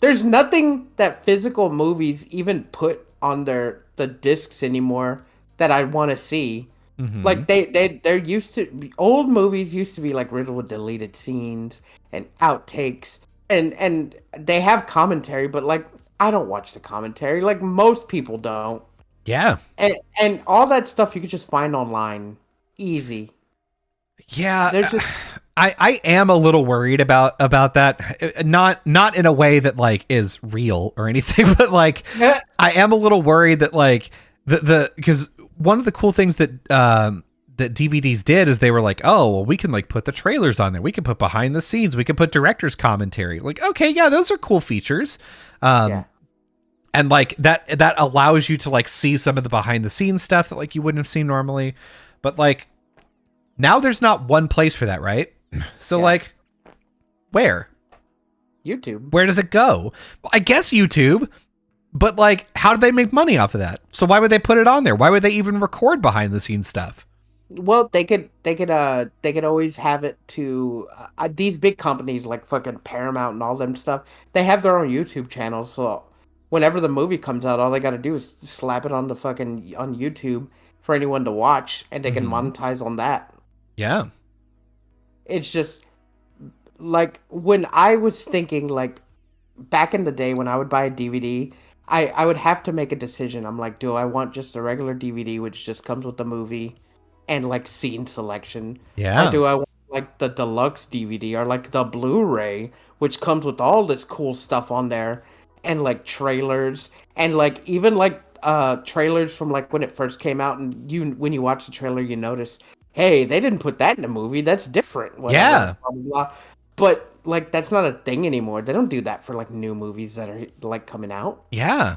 There's nothing that physical movies even put on the discs anymore that I want to see. Mm-hmm. Like they're used to old movies used to be like riddled with deleted scenes and outtakes and they have commentary, but like I don't watch the commentary. Like most people don't. Yeah. And all that stuff you could just find online, easy. Yeah. There's just I am a little worried about that. Not in a way that like is real or anything, but like I am a little worried that like the because one of the cool things that that DVDs did is they were like, oh well, we can like put the trailers on there, we can put behind the scenes, we can put director's commentary. Like, okay, yeah, those are cool features. yeah. And like that allows you to like see some of the behind the scenes stuff that like you wouldn't have seen normally. But like now there's not one place for that, right? So Yeah. like where? YouTube. Where does it go? Well, I guess YouTube, but like how do they make money off of that? So why would they put it on there? Why would they even record behind the scenes stuff? Well, they could always have it to these big companies like fucking Paramount and all them stuff. They have their own YouTube channels, so whenever the movie comes out, all they got to do is slap it on the fucking on YouTube for anyone to watch, and they can Mm-hmm. monetize on that. Yeah. It's just like when I was thinking like back in the day when I would buy a DVD, I would have to make a decision. I'm like, do I want just a regular DVD which just comes with the movie? and like scene selection? Or Yeah. do I want like the deluxe DVD or like the Blu-ray, which comes with all this cool stuff on there, and like trailers and like even like trailers from like when it first came out, and when you watch the trailer you notice, hey, they didn't put that in the movie, that's different, whatever, Yeah. blah blah blah. But like that's not a thing anymore. They don't do that for like new movies that are like coming out. Yeah.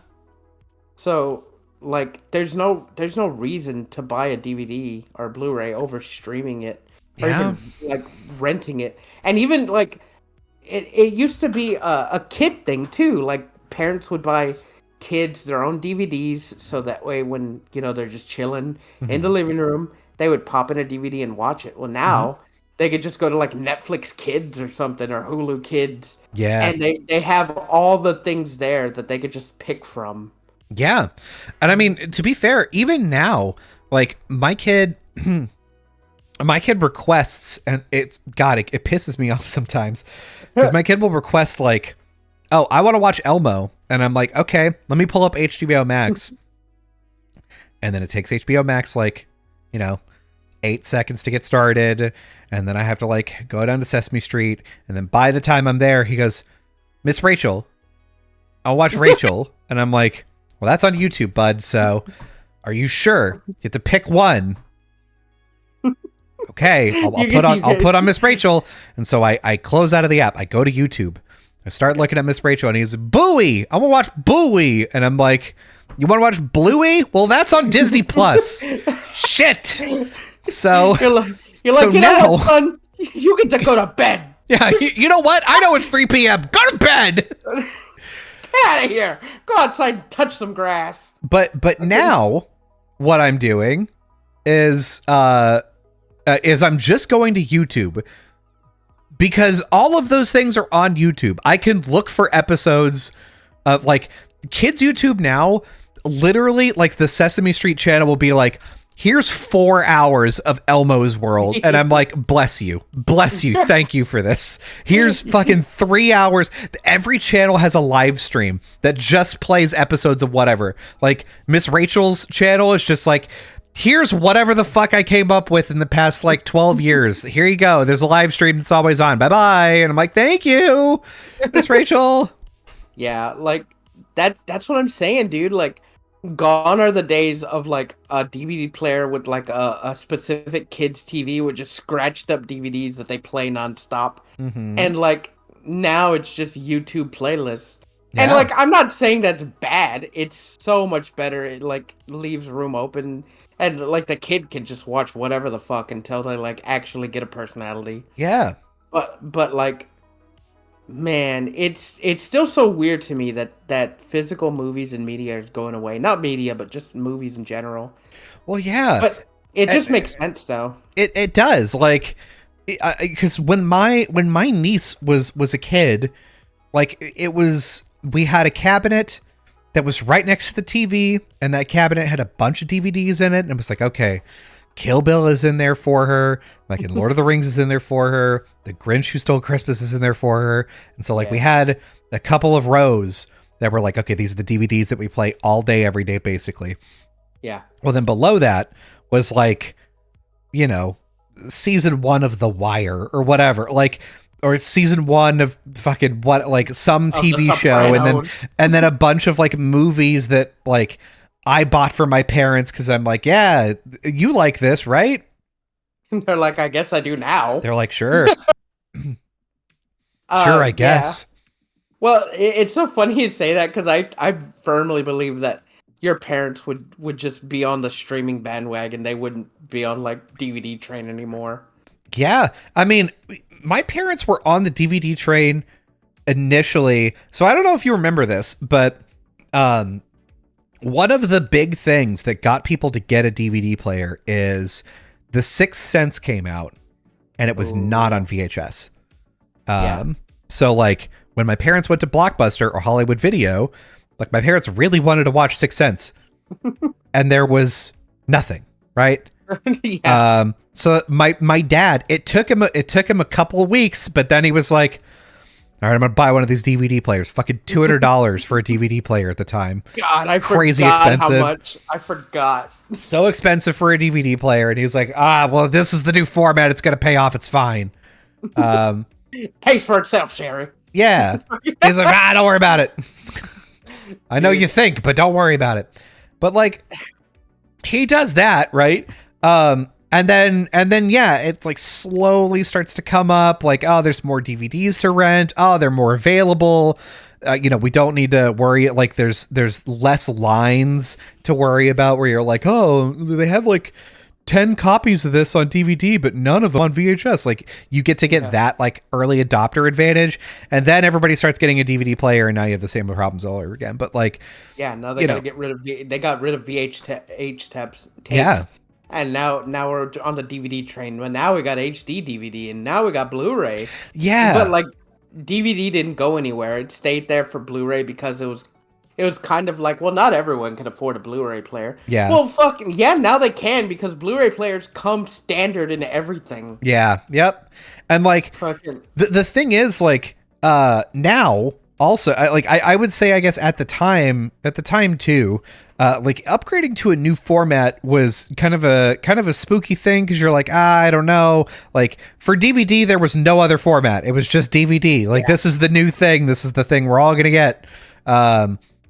So like there's no reason to buy a DVD or Blu-ray over streaming it or Yeah. even like renting it. And even like it used to be a kid thing too. Like parents would buy kids their own DVDs so that way when, they're just chilling in the Mhm. living room, they would pop in a DVD and watch it. Well, Mhm. now they could just go to like Netflix Kids or something or Hulu Kids, Yeah. and they have all the things there that they could just pick from. Yeah. And I mean, to be fair, even now, like my kid requests, and it pisses me off sometimes because my kid will request like, oh, I want to watch Elmo. And I'm like, okay, let me pull up HBO Max. And then it takes HBO Max like, 8 seconds to get started. And then I have to like go down to Sesame Street. And then by the time I'm there, he goes, Miss Rachel, I'll watch Rachel. And I'm like, well, that's on YouTube, bud. So are you sure? You have to pick one. Okay, I'll put on Miss Rachel. And so I close out of the app. I go to YouTube. I start looking at Miss Rachel, and he's Bluey. I want to watch Bluey, and I'm like, you want to watch Bluey? Well, that's on Disney Plus. Shit. So you're like, so now, what, son? You get to go to bed. Yeah, you know what? I know it's 3 p.m. Go to bed. Get out of here. Go outside and touch some grass. But now, what I'm doing is I'm just going to YouTube. Because all of those things are on YouTube. I can look for episodes of like kids YouTube now. Literally, like the Sesame Street channel will be like, here's 4 hours of Elmo's World. And I'm like, bless you. Thank you for this. Here's fucking 3 hours. Every channel has a live stream that just plays episodes of whatever. Like Miss Rachel's channel is just like, here's whatever the fuck I came up with in the past like 12 years. Here you go. There's a live stream that's always on. Bye-bye. And I'm like, thank you, Miss Rachel. Yeah, like that's what I'm saying, dude. Like, gone are the days of like a DVD player with like a specific kids TV with just scratched up DVDs that they play nonstop. Mm-hmm. And like now it's just YouTube playlists. Yeah. And like I'm not saying that's bad. It's so much better. It like leaves room open, and like the kid can just watch whatever the fuck until they like actually get a personality. Yeah. But like, man, it's still so weird to me that physical movies and media is going away. Not media, but just movies in general. Well, yeah. But it just makes sense though. It does. Like, because when my niece was a kid, like we had a cabinet that was right next to the TV, and that cabinet had a bunch of DVDs in it, and it was like, okay, Kill Bill is in there for her, like Lord of the Rings is in there for her, The Grinch Who Stole Christmas is in there for her, and so like we had a couple of rows that were like, okay, these are the DVDs that we play all day, every day, basically. Yeah. Well, then below that was like, season 1 of The Wire or whatever, like, or season 1 of fucking what, like some TV show, and then a bunch of like movies that like I bought for my parents because I'm like, yeah, you like this, right? They're like, I guess I do now. They're like, sure. Sure, I guess. Yeah. Well, it's so funny you say that because I firmly believe that your parents would just be on the streaming bandwagon. They wouldn't be on like DVD train anymore. Yeah. I mean, my parents were on the DVD train initially. So I don't know if you remember this, but one of the big things that got people to get a DVD player is The Sixth Sense came out, and it was not on VHS. So like when my parents went to Blockbuster or Hollywood Video, like my parents really wanted to watch Sixth Sense, and there was nothing, right? Yeah. So my dad, it took him a couple of weeks, but then he was like, All right, I'm gonna buy one of these DVD players. Fucking $200 for a DVD player at the time. God, I Crazy forgot expensive. how much. I forgot. So expensive for a DVD player, and he's like, well, this is the new format. It's gonna pay off. It's fine. Pays for itself, Sherry. Yeah. He's like, don't worry about it. I know you think, but don't worry about it. But like, he does that, right? And then yeah, it like slowly starts to come up like, oh, there's more DVDs to rent. Oh, they're more available. We don't need to worry. Like there's less lines to worry about where you're like, oh, they have like 10 copies of this on DVD, but none of them on VHS. Like you get to get that like early adopter advantage, and then everybody starts getting a DVD player, and now you have the same problems all over again. But like, yeah, now they gotta get rid of they got rid of tapes. Yeah. And now we're on the DVD train. But now we got HD DVD, and now we got Blu-ray. Yeah. But like DVD didn't go anywhere. It stayed there for Blu-ray because it was kind of like, well, not everyone can afford a Blu-ray player. Yeah. Well, fucking yeah, now they can because Blu-ray players come standard in everything. Yeah. Yep. And like Fucking the thing is like now also I would say, I guess at the time too, like upgrading to a new format was kind of a spooky thing, because you're like, I don't know. Like for DVD, there was no other format. It was just DVD. Like this is the new thing. This is the thing we're all gonna get.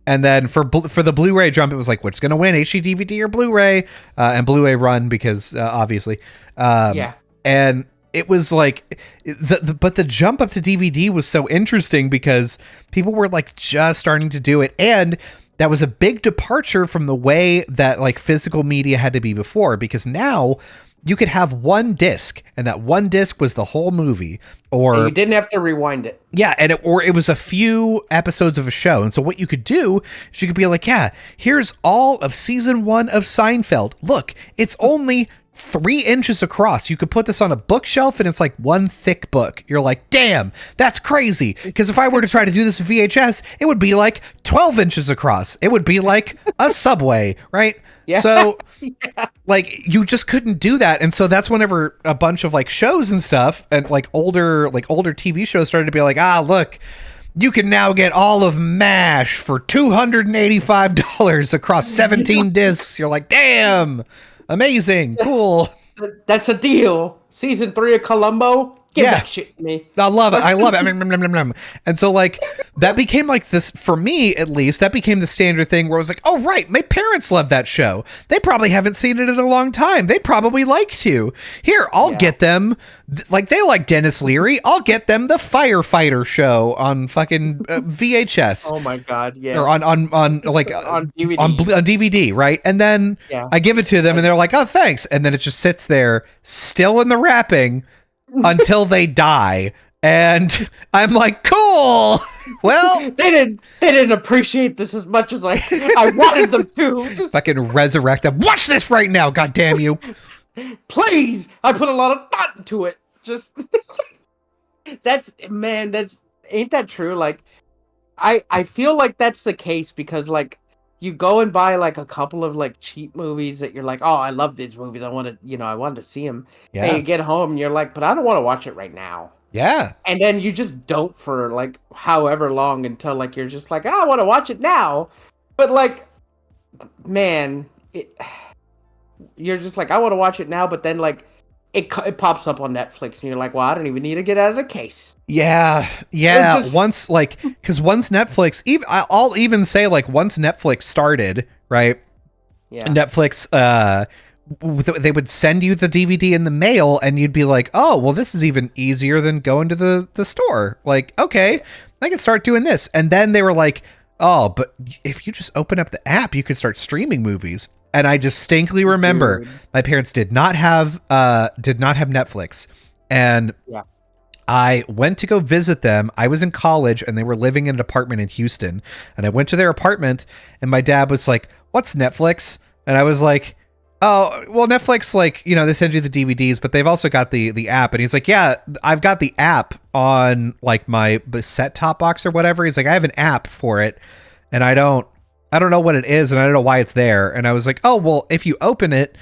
And then for the Blu-ray jump, it was like, what's gonna win, HD DVD or Blu-ray? And Blu-ray run because obviously. And it was like but the jump up to DVD was so interesting because people were like just starting to do it, and that was a big departure from the way that like physical media had to be before, because now you could have one disc, and that one disc was the whole movie, or and you didn't have to rewind it. Yeah, and it was a few episodes of a show. And so what you could do is you could be like, yeah, here's all of season 1 of Seinfeld. Look, it's only 3 inches across. You could put this on a bookshelf, and it's like one thick book. You're like, damn, that's crazy. Because if I were to try to do this with VHS, it would be like 12 inches across. It would be like a subway, right? Yeah. So like you just couldn't do that. And so that's whenever a bunch of like shows and stuff and like older TV shows started to be like, look, you can now get all of MASH for $285 across 17 discs. You're like, damn, amazing, cool. That's a deal. Season 3 of Columbo. Give that shit to me. I love it. And so like that became like this, for me at least, that became the standard thing where I was like, oh right, my parents love that show. They probably haven't seen it in a long time. They'd probably like to. Here, I'll get them, like they like Dennis Leary, I'll get them the Firefighter show on fucking VHS. Oh my god, yeah. Or on like on DVD. on DVD, right? And then I give it to them and they're like, oh thanks. And then it just sits there still in the wrapping until they die, and I'm like, cool. Well, they didn't appreciate this as much as I wanted them to. Just fucking resurrect them. Watch this right now, god damn you. Please, I put a lot of thought into it. Just ain't that true? Like, I feel like that's the case because like you go and buy like a couple of like cheap movies that you're like, oh, I love these movies. I wanted to see them. Yeah. And you get home and you're like, but I don't want to watch it right now. Yeah. And then you just don't for like however long until like you're just like, I want to watch it now. But like, man, you're just like, I want to watch it now. But then like it pops up on Netflix and you're like, well, I don't even need to get out of the case. Yeah. Once Netflix, I'll even say like once Netflix started, right? Yeah. Netflix, they would send you the DVD in the mail, and you'd be like, oh, well, this is even easier than going to the store. Like, okay, I can start doing this. And then they were like, oh, but if you just open up the app, you can start streaming movies. And I distinctly remember my parents did not have Netflix, and I went to go visit them. I was in college, and they were living in an apartment in Houston. And I went to their apartment, and my dad was like, "What's Netflix?" And I was like, "Oh, well, Netflix, like, they send you the DVDs, but they've also got the app." And he's like, "Yeah, I've got the app on like my set-top box or whatever." He's like, "I have an app for it, and I don't know what it is, and I don't know why it's there." And I was like, oh, well, if you open it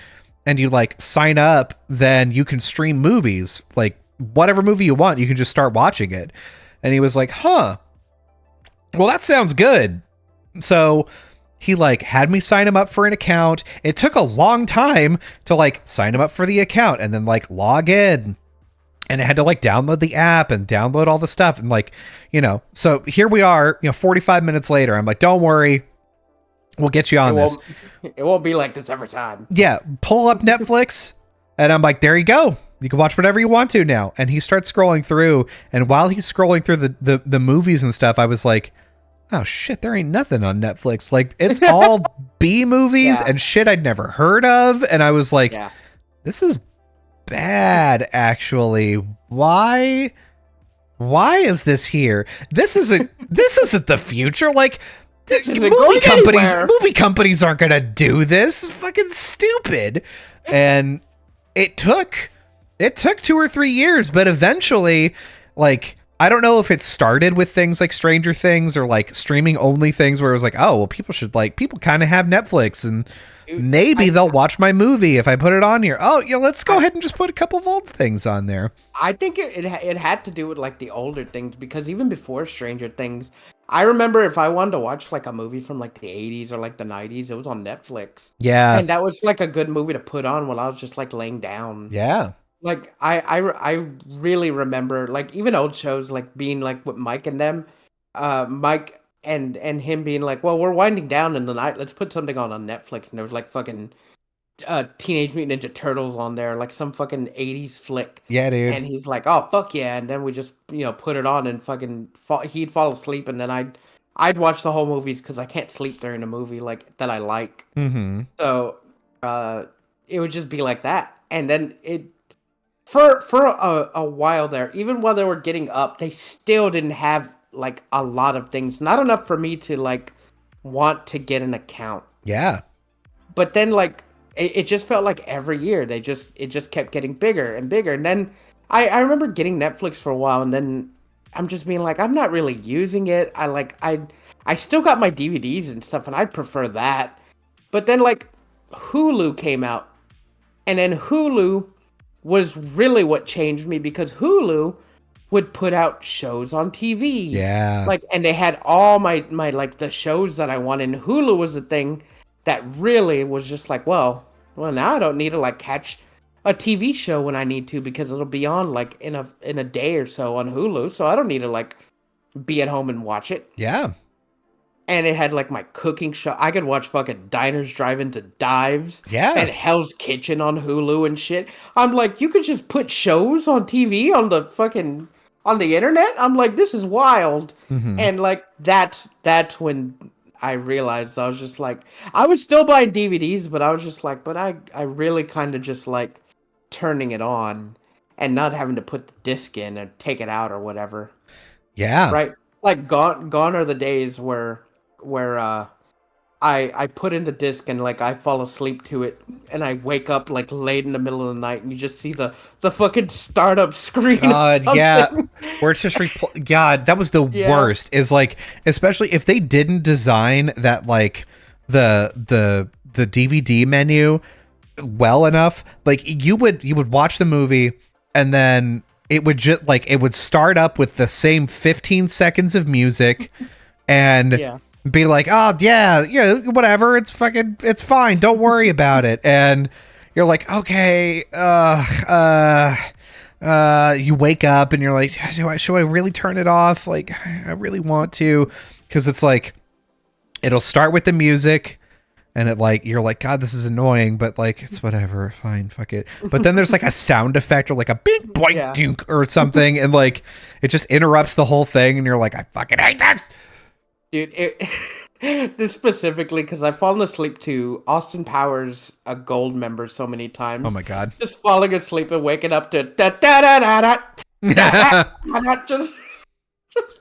and you like sign up, then you can stream movies, like whatever movie you want, you can just start watching it. And he was like, huh, well, that sounds good. So he like had me sign him up for an account. It took a long time to like sign him up for the account and then like log in. And I had to like download the app and download all the stuff. And like, so here we are, 45 minutes later. I'm like, don't worry. We'll get you on this. It won't be like this every time. Yeah. Pull up Netflix. And I'm like, there you go. You can watch whatever you want to now. And he starts scrolling through. And while he's scrolling through the movies and stuff, I was like, oh shit, there ain't nothing on Netflix. Like, it's all B movies and shit I'd never heard of. And I was like, this is bad, actually. Why is this here? This isn't the future. Like, movie companies aren't gonna do this. It's fucking stupid. And it took 2 or 3 years, but eventually, like, I don't know if it started with things like Stranger Things or like streaming only things where it was like, oh, well, people kind of have Netflix and maybe they'll watch my movie if I put it on here. Oh, yeah, let's go ahead and just put a couple of old things on there. I think it had to do with like the older things, because even before Stranger Things, I remember if I wanted to watch like a movie from like the 80s or like the 90s, it was on Netflix. Yeah. And that was like a good movie to put on while I was just like laying down. Yeah. Like I really remember like even old shows like being like with Mike and them, Mike and him being like, well, we're winding down in the night. Let's put something on Netflix. And there was like fucking Teenage Mutant Ninja Turtles on there, like some fucking 80s flick. Yeah, dude. And he's like, oh fuck yeah, and then we just put it on and fucking he'd fall asleep, and then I'd watch the whole movies because I can't sleep during a movie like that I like. Mm-hmm. So it would just be like that, and then it. For a while there, even while they were getting up, they still didn't have like a lot of things. Not enough for me to like want to get an account. Yeah. But then like it just felt like every year it just kept getting bigger and bigger. And then I remember getting Netflix for a while, and then I'm just being like, I'm not really using it. I still got my DVDs and stuff, and I'd prefer that. But then like Hulu came out, and then Hulu was really what changed me, because Hulu would put out shows on TV. Yeah. Like, and they had all my like the shows that I wanted. And Hulu was the thing that really was just like, well, now I don't need to like catch a TV show when I need to, because it'll be on like in a day or so on Hulu. So I don't need to like be at home and watch it. Yeah. And it had like my cooking show. I could watch fucking Diners, Drive-Ins, and Dives. Yeah. And Hell's Kitchen on Hulu and shit. I'm like, you could just put shows on TV on the internet? I'm like, this is wild. Mm-hmm. And like that's when I realized, I was just like, I was still buying DVDs, but I was just like, but I really kind of just like turning it on and not having to put the disc in and take it out or whatever. Yeah. Right? Like gone are the days where I put in the disc and like I fall asleep to it, and I wake up like late in the middle of the night, and you just see the fucking startup screen. God, yeah, where it's just God, that was the worst. Is like, especially if they didn't design that like the DVD menu well enough, like you would watch the movie and then it would just like it would start up with the same 15 seconds of music and be like, oh yeah, whatever, it's fine, don't worry about it. And you're like, okay, you wake up and you're like, should I really turn it off? Like, I really want to, because it's like, it'll start with the music and it like, you're like, God, this is annoying, but like, it's whatever, fine, fuck it. But then there's like a sound effect or like a big boink dunk or something, and like, it just interrupts the whole thing, and you're like, I fucking hate this. Dude, this specifically because I've fallen asleep to Austin Powers, a gold member, so many times. Oh my God. Just falling asleep and waking up to da da da da da da. Just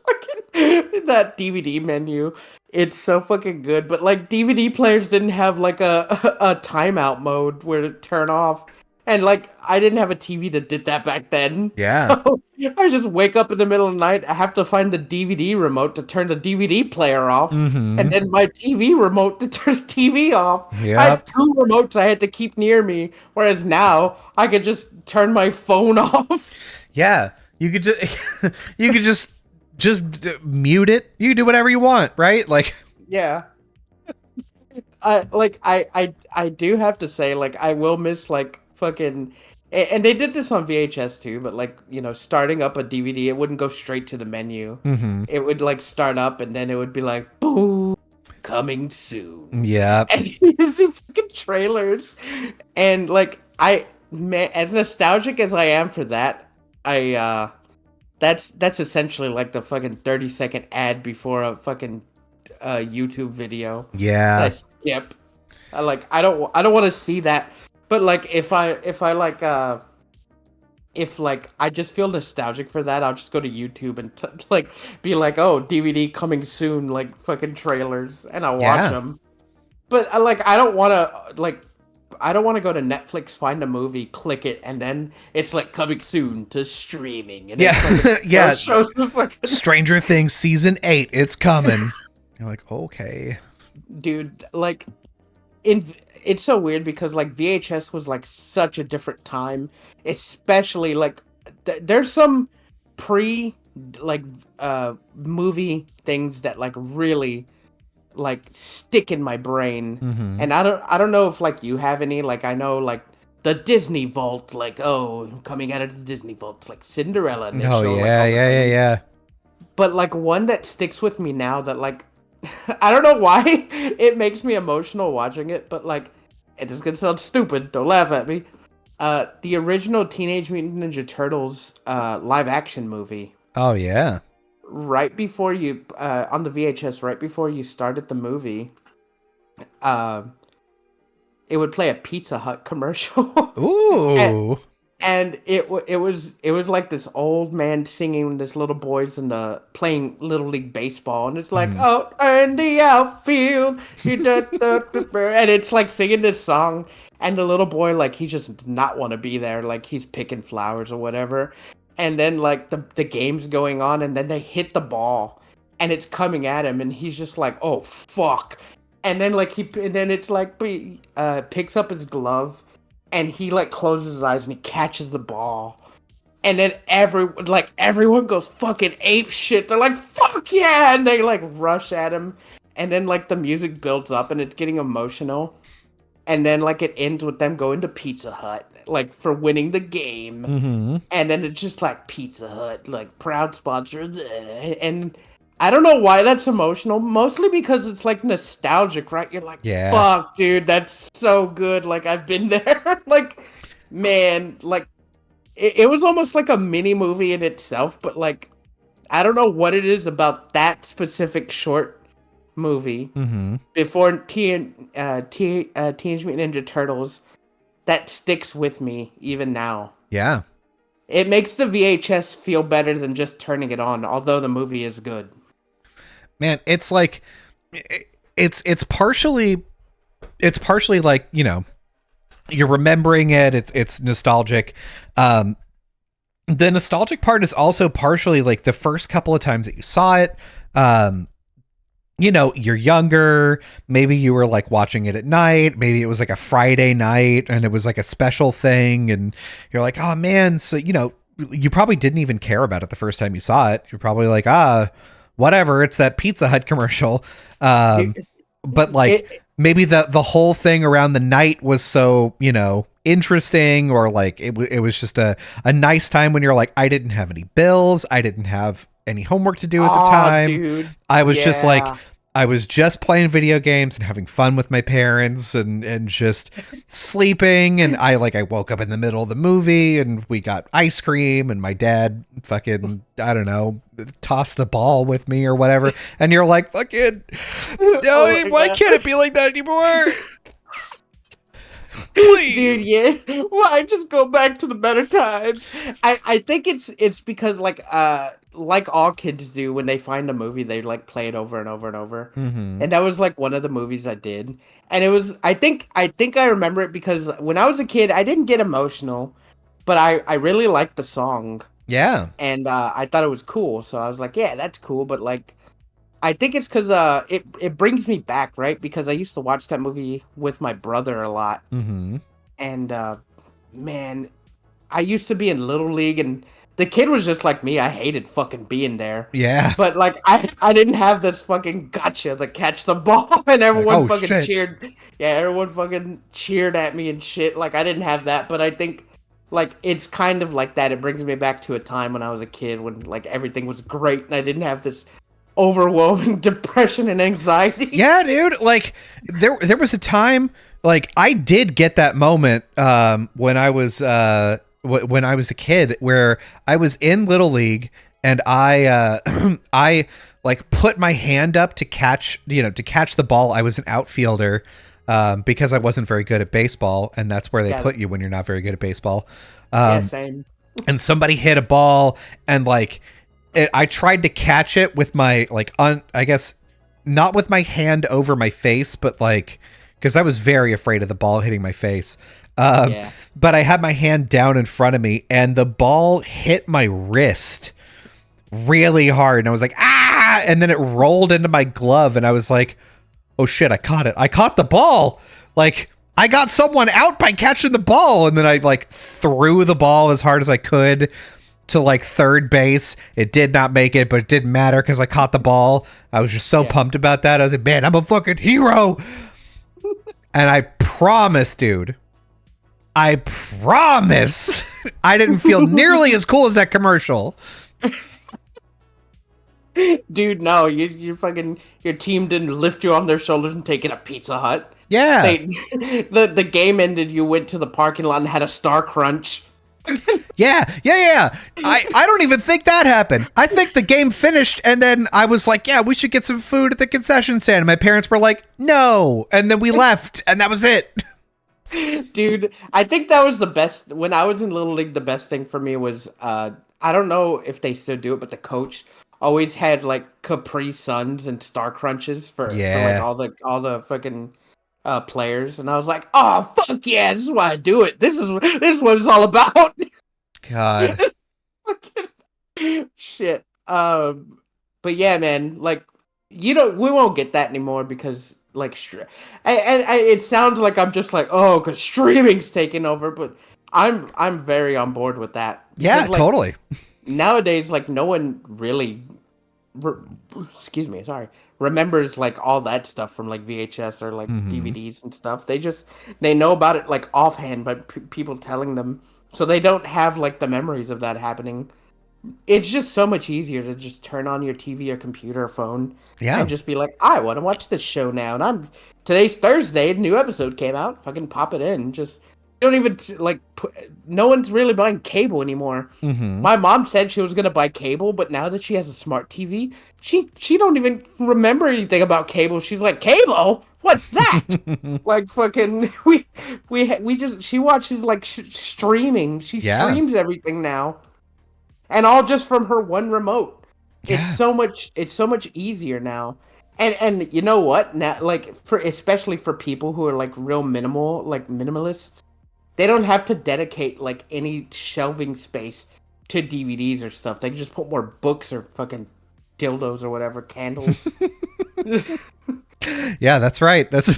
fucking that DVD menu. It's so fucking good. But like DVD players didn't have like a timeout mode where to turn off. And like I didn't have a TV that did that back then. Yeah. So I just wake up in the middle of the night. I have to find the DVD remote to turn the DVD player off. Mm-hmm. And then my TV remote to turn the TV off. Yep. I had 2 remotes I had to keep near me. Whereas now I could just turn my phone off. Yeah. You could just just mute it. You do whatever you want, right? Like, Yeah. I do have to say, like, I will miss like fucking, and they did this on VHS too, but like, you know, starting up a DVD, it wouldn't go straight to the menu. mm-hmm. It would like start up and then it would be like, boom, coming soon. Yeah. And you see fucking trailers. And like, man, as nostalgic as I am for that, that's essentially like the fucking 30-second ad before a fucking YouTube video that I Yeah. skip. I don't want to see that. But like if like I just feel nostalgic for that, I'll just go to YouTube and like be like, oh, DVD coming soon, like fucking trailers, and I'll watch Yeah. them. But I don't want to I don't want to go to Netflix, find a movie, click it, and then it's like coming soon to streaming, and Yeah. it's like Yeah. shows the fucking Stranger Things season 8, it's coming. You're like, okay. dude, like it's so weird because like VHS was like such a different time, especially like there's some pre like movie things that like really like stick in my brain. Mm-hmm. And I don't know if like you have any. Like I know like the Disney Vault, like, oh, coming out of the Disney Vault, like Cinderella, and they Oh show like yeah, all the yeah, yeah, things. yeah. But like one that sticks with me now that like I don't know why it makes me emotional watching it, but like it is gonna sound stupid, don't laugh at me. The original Teenage Mutant Ninja Turtles live action movie. Oh yeah. Right before you on the VHS, right before you started the movie, uh, it would play a Pizza Hut commercial. and, Ooh. and it was like this old man singing, this little boys in the playing Little League baseball, and it's like, Mhm. out in the outfield, and it's like singing this song, and the little boy, like, he just does not want to be there, like he's picking flowers or whatever, and then like the game's going on, and then they hit the ball, and it's coming at him, and he's just like, oh fuck, and then like and then it's like he picks up his glove and he like closes his eyes and he catches the ball, and then everyone goes fucking ape shit. They're like, fuck yeah, and they like rush at him, and then like the music builds up and it's getting emotional, and then like it ends with them going to Pizza Hut like for winning the game, Mm-hmm. and then it's just like Pizza Hut, like proud sponsor, and I don't know why that's emotional. Mostly because it's like nostalgic, right? You're like, Yeah. fuck, dude, that's so good. Like I've been there. Like, man, like it was almost like a mini movie in itself. But like, I don't know what it is about that specific short movie Mm-hmm. before Teenage Mutant Ninja Turtles that sticks with me even now. Yeah. It makes the VHS feel better than just turning it on, although the movie is good. Man, it's like it's partially like, you know, you're remembering it, it's nostalgic. The nostalgic part is also partially like the first couple of times that you saw it. You know, you're younger, maybe you were like watching it at night, maybe it was like a Friday night and it was like a special thing, and you're like, oh man, so you know, you probably didn't even care about it the first time you saw it. You're probably like, whatever, it's that Pizza Hut commercial. But like maybe the whole thing around the night was so, you know, interesting, or like it was just a nice time when you're like, I didn't have any bills, I didn't have any homework to do at the time. Dude. I was just like, Yeah. I was just playing video games and having fun with my parents and just sleeping. And I woke up in the middle of the movie and we got ice cream and my dad fucking, I don't know, tossed the ball with me or whatever. And you're like, fucking, no, why can't it be like that anymore? Please. Dude, yeah. Well, I just go back to the better times. I think it's because like all kids do when they find a movie, they like play it over and over and over. Mm-hmm. And that was like one of the movies I did. And it was I think I remember it because when I was a kid, I didn't get emotional, but I really liked the song. Yeah. And I thought it was cool. So I was like, yeah, that's cool, but like I think it's because it brings me back, right? Because I used to watch that movie with my brother a lot, Mm-hmm. and man, I used to be in Little League, and the kid was just like me. I hated fucking being there. Yeah. But like I didn't have this fucking gotcha to catch the ball, and Like, everyone oh fucking shit. cheered. Yeah, everyone fucking cheered at me and shit. Like I didn't have that, but I think like it's kind of like that. It brings me back to a time when I was a kid when like everything was great and I didn't have this overwhelming depression and anxiety. Yeah, dude. Like there was a time like I did get that moment when I was when I was a kid where I was in Little League and I I like put my hand up to catch the ball. I was an outfielder because I wasn't very good at baseball, and that's where they Yeah, put you when you're not very good at baseball. yeah, same. And somebody hit a ball and like I tried to catch it with my like I guess not with my hand over my face, but like because I was very afraid of the ball hitting my face. Yeah. But I had my hand down in front of me and the ball hit my wrist really hard, and I was like, ah, and then it rolled into my glove, and I was like, oh shit, I caught it. I caught the ball. Like I got someone out by catching the ball, and then I like threw the ball as hard as I could to like third base. It did not make it, but it didn't matter because I caught the ball. I was just so pumped about that. I was like, man, I'm a fucking hero. And I promise, dude, I promise I didn't feel nearly as cool as that commercial. Dude, no, you fucking your team didn't lift you on their shoulders and take it to Pizza Hut. Yeah. The game ended, you went to the parking lot and had a Star Crunch. Yeah. I don't even think that happened. I think the game finished and then I was like, yeah, we should get some food at the concession stand. And my parents were like, no. And then we left and that was it. Dude, I think that was the best. When I was in Little League, the best thing for me was, I don't know if they still do it, but the coach always had like Capri Suns and Star Crunches for like all the fucking players, and I was like, oh fuck yeah, this is why I do it. This is what it's all about. God. Shit. But yeah, man, like we won't get that anymore because like and it sounds like I'm just like, oh, because streaming's taking over, but I'm very on board with that. Yeah, Because, like, totally. nowadays, like no one really remembers like all that stuff from like VHS or like DVDs and stuff. They know about it like offhand by people telling them, so they don't have like the memories of that happening. It's just so much easier to just turn on your TV or computer or phone and just be like, I want to watch this show now, and today's Thursday, a new episode came out, fucking pop it in. Just don't even no one's really buying cable anymore. My mom said she was gonna buy cable, but now that she has a smart TV, she don't even remember anything about cable. She's like, cable? What's that? Like fucking she watches like streaming. She streams everything now, and all just from her one remote. Yeah. It's so much easier now. And you know what? Now, like especially for people who are like real minimalists, they don't have to dedicate like any shelving space to DVDs or stuff. They can just put more books or fucking dildos or whatever, candles. Yeah, that's right. That's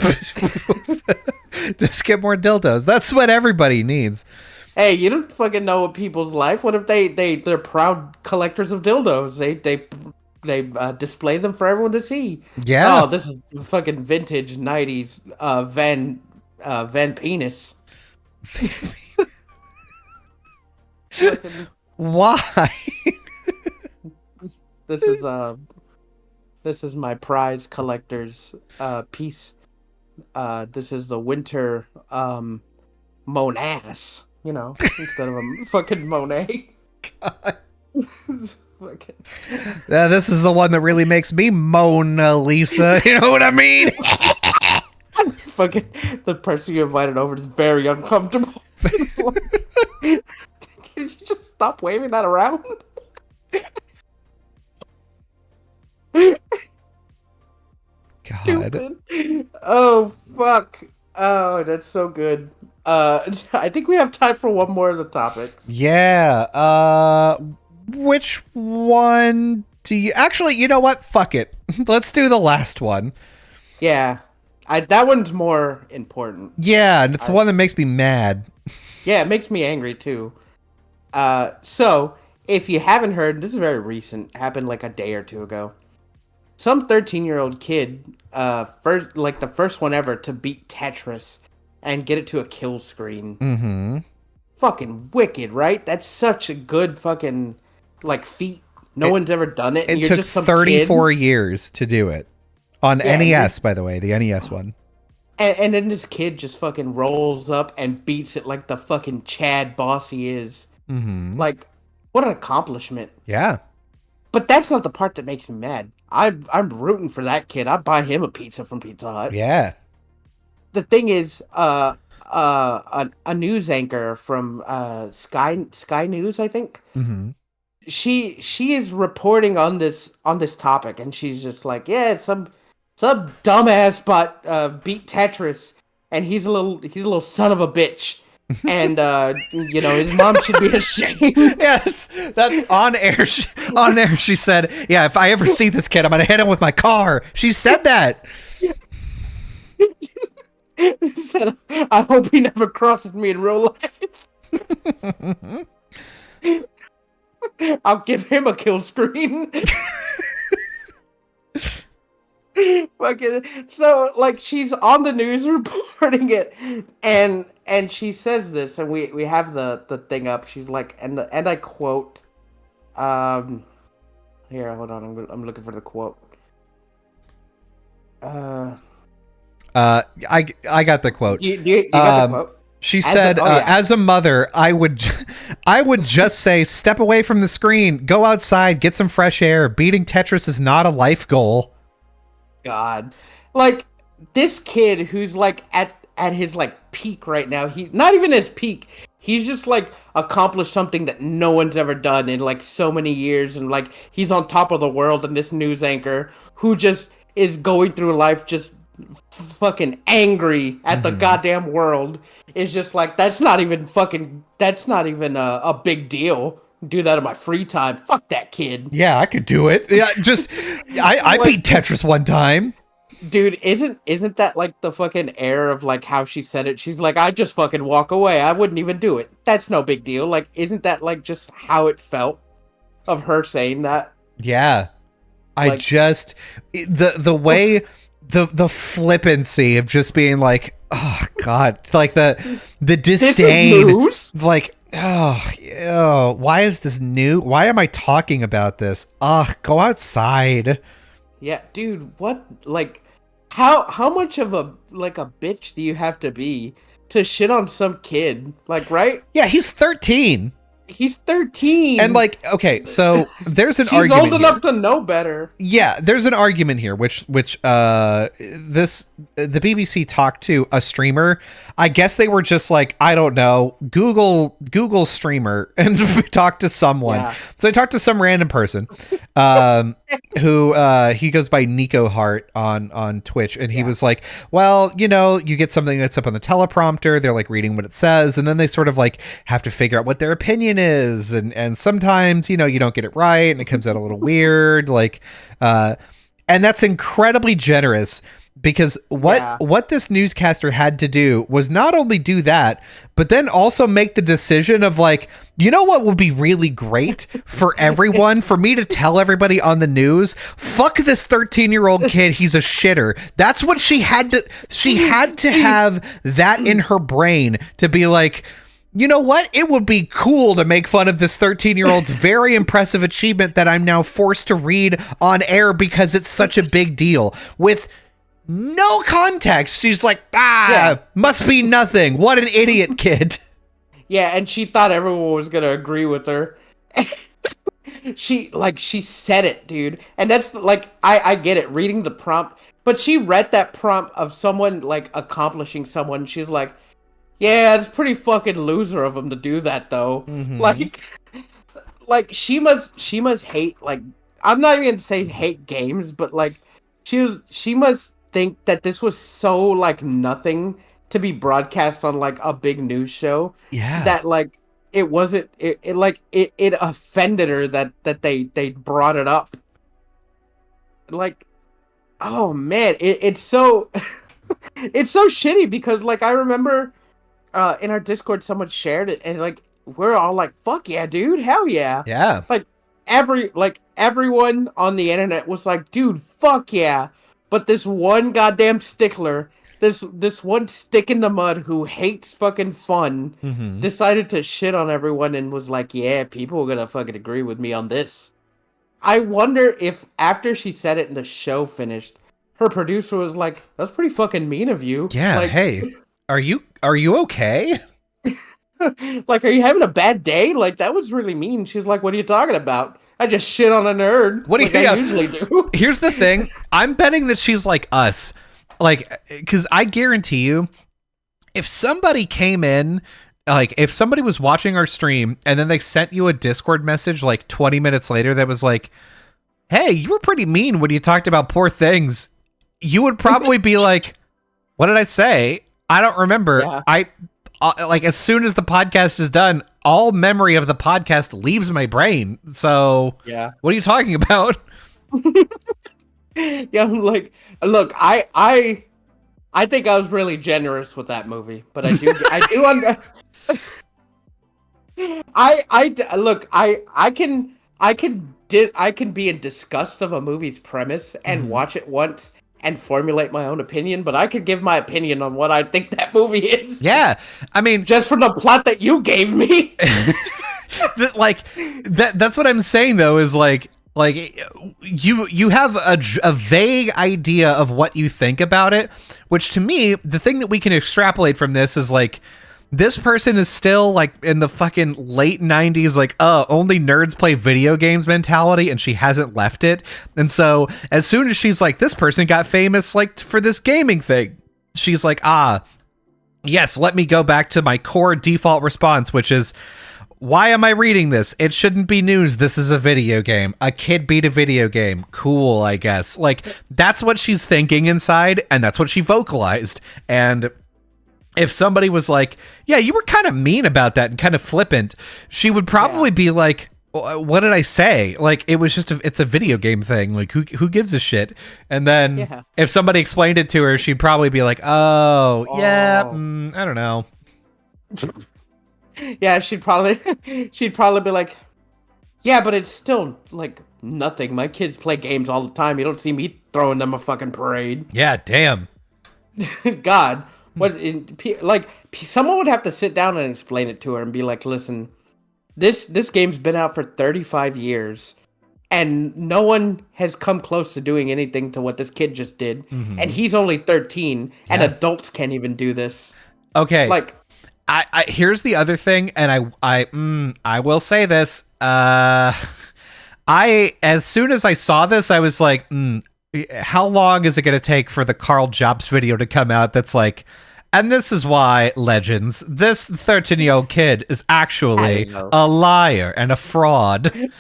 just get more dildos. That's what everybody needs. Hey, you don't fucking know what people's life. What if they're proud collectors of dildos? They display them for everyone to see. Yeah. Oh, this is fucking vintage '90s Van penis. Why? This is my prize collector's piece. This is the winter Monass, instead of a fucking Monet. God. This is the one that really makes me Mona Lisa. You know what I mean? Fucking the person you invited over is very uncomfortable. Like, can you just stop waving that around? God. Stupid. Oh fuck. Oh, that's so good. I think we have time for one more of the topics. Yeah. Which one do you actually? You know what? Fuck it. Let's do the last one. Yeah. That one's more important. Yeah, and it's the one that makes me mad. Yeah, it makes me angry too. So if you haven't heard, this is very recent. Happened like a day or two ago. Some 13-year-old kid, the first one ever to beat Tetris and get it to a kill screen. Mm-hmm. Fucking wicked, right? That's such a good fucking like feat. No one's ever done it. And It you're took just some 34 kid. years to do it. On NES, by the way, the NES one. And then this kid just fucking rolls up and beats it like the fucking Chad boss he is. Mm-hmm. Like, what an accomplishment. Yeah. But that's not the part that makes me mad. I'm rooting for that kid. I'd buy him a pizza from Pizza Hut. Yeah. The thing is, a news anchor from Sky News, I think. Mm-hmm. She is reporting on this topic, and she's just like, yeah, some dumbass beat Tetris, and he's a little son of a bitch, and his mom should be ashamed. Yes, that's on air. On air, she said, "Yeah, if I ever see this kid, I'm gonna hit him with my car." She said that. She said, I hope he never crosses me in real life. I'll give him a kill screen. Fucking so like she's on the news reporting it, and she says this, and we have the thing up. She's like, and I quote, here, hold on, I'm looking for the quote. I got the quote. You got the quote? She said, as a mother, I would just say, step away from the screen, go outside, get some fresh air. Beating Tetris is not a life goal. God, like this kid who's like at his like peak right now. He not even his peak. He's just like accomplished something that no one's ever done in like so many years, and like he's on top of the world. And this news anchor who just is going through life just fucking angry at the goddamn world is just like, that's not even a big deal. Do that in my free time. Fuck that kid. Yeah, I could do it. Yeah, I beat Tetris one time. Dude, isn't that like the fucking air of like how she said it? She's like, I just fucking walk away. I wouldn't even do it. That's no big deal. Like, isn't that like just how it felt of her saying that? Yeah. Like, The way the flippancy of just being like, oh God, like the disdain, this is news? like, oh, why is this new? Why am I talking about this? Go outside. Yeah, dude, what, like, how much of a bitch do you have to be to shit on some kid? Like, right? Yeah, he's 13. He's 13. And like, okay, so there's an She's argument. She's old enough to know better. Yeah, there's an argument here, which the BBC talked to a streamer. I guess they were just like, I don't know, Google streamer, and talked to someone. Yeah. So I talked to some random person, who he goes by Nico Hart on Twitch, and he was like, well, you get something that's up on the teleprompter, they're like reading what it says, and then they sort of like have to figure out what their opinion is, and sometimes you don't get it right, and it comes out a little weird, like, and that's incredibly generous. Because what this newscaster had to do was not only do that, but then also make the decision of like, what would be really great for everyone, for me to tell everybody on the news, fuck this 13-year-old kid, he's a shitter. That's what she had to have that in her brain to be like, you know what? It would be cool to make fun of this 13-year-old's very impressive achievement that I'm now forced to read on air because it's such a big deal. With no context. She's like, must be nothing. What an idiot kid. Yeah, and she thought everyone was going to agree with her. She said it, dude. And that's like, I get it, reading the prompt. But she read that prompt of someone like accomplishing someone. She's like, yeah, it's pretty fucking loser of him to do that though. Mm-hmm. Like she must hate, like, I'm not even going to say hate games, but like she must think that this was so like nothing to be broadcast on like a big news show. Yeah. That like it wasn't it offended her that they brought it up. Like, oh man, it's so it's so shitty because like I remember in our Discord someone shared it and like we're all like, fuck yeah, dude, hell yeah. Yeah. Like everyone on the internet was like, dude, fuck yeah. But this one goddamn stickler, this one stick in the mud who hates fucking fun, Mm-hmm. decided to shit on everyone and was like, yeah, people are gonna fucking agree with me on this. I wonder if after she said it and the show finished, her producer was like, that's pretty fucking mean of you. Yeah. Like, Hey, are you okay? like, are you having a bad day? Like, that was really mean. She's like, what are you talking about? I just shit on a nerd, What do like you? I Yeah. usually do. Here's the thing. I'm betting that she's like us, like, because I guarantee you, if somebody came in, like, if somebody was watching our stream and then they sent you a Discord message like 20 minutes later that was like, "Hey, you were pretty mean when you talked about poor things," you would probably be like, "What did I say? I don't remember." Yeah. Like, as soon as the podcast is done, all memory of the podcast leaves my brain. So, Yeah. what are you talking about? Yeah, I'm like, look, I think I was really generous with that movie, but I do under look, I can be in disgust of a movie's premise and Mhm. watch it once and formulate my own opinion, but I could give my opinion on what I think that movie is. Yeah, I mean, Just from the plot that you gave me. like that's what I'm saying though, is like you have a vague idea of what you think about it, which to me, the thing that we can extrapolate from this is like, this person is still like in the fucking late 90s, like, only nerds play video games mentality, and she hasn't left it. And so as soon as she's like, this person got famous like for this gaming thing, she's like, yes, let me go back to my core default response, which is, why am I reading this? It shouldn't be news. This is a video game. A kid beat a video game. Cool, I guess. Like, that's what she's thinking inside, and that's what she vocalized. And if somebody was like, yeah, you were kind of mean about that and kind of flippant, she would probably be like, what did I say? Like, it was just it's a video game thing. Like, who gives a shit? And then if somebody explained it to her, she'd probably be like, yeah, I don't know. Yeah, she'd probably be like, yeah, but it's still like nothing. My kids play games all the time. You don't see me throwing them a fucking parade. Yeah, damn. God, someone would have to sit down and explain it to her and be like, listen, this game's been out for 35 years and no one has come close to doing anything to what this kid just did. And he's only 13 and adults can't even do this. Okay. Like, I here's the other thing, and I will say this. As soon as I saw this, I was like, how long is it going to take for the Carl Jobs video to come out that's like, and this is why, legends, this 13-year-old kid is actually a liar and a fraud.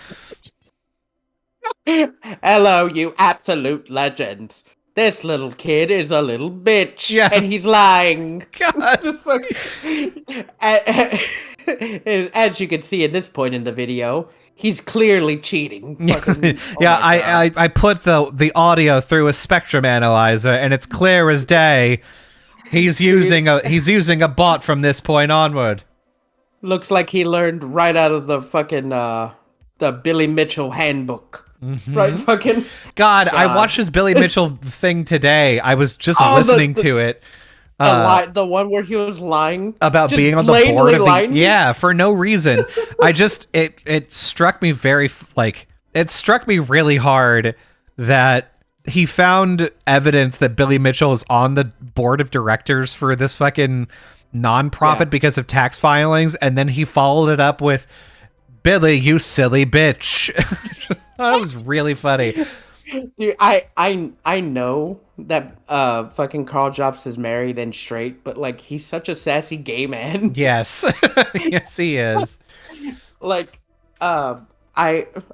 Hello, you absolute legends. This little kid is a little bitch, and he's lying. God. As you can see at this point in the video, he's clearly cheating. I put the audio through a spectrum analyzer, and it's clear as day. He's using a bot from this point onward. Looks like he learned right out of the fucking the Billy Mitchell handbook. Right, fucking God, I watched this Billy Mitchell thing today. I was just listening to it. The one where he was lying about being on the board of lying. For no reason. It struck me it struck me really hard that he found evidence that Billy Mitchell is on the board of directors for this fucking nonprofit because of tax filings, and then he followed it up with, Billy, you silly bitch. That was really funny. Dude, I know that fucking Carl Jobs is married and straight, but like, he's such a sassy gay man. Yes. Yes, he is. Like, I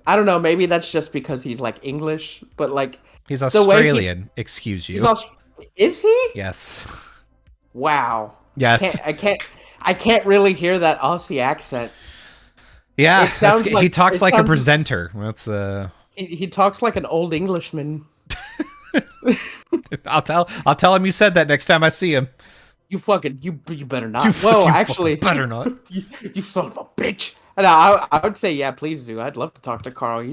don't know, maybe that's just because he's like English, but like, he's Australian. Excuse you. Is he? Yes. Wow. Yes. I can't really hear that Aussie accent. Yeah, he talks like a presenter. That's he talks like an old Englishman. I'll tell him you said that next time I see him. you better You, not. Well, you fucking actually, better not. you son of a bitch. And I would say, yeah, please do. I'd love to talk to Carl.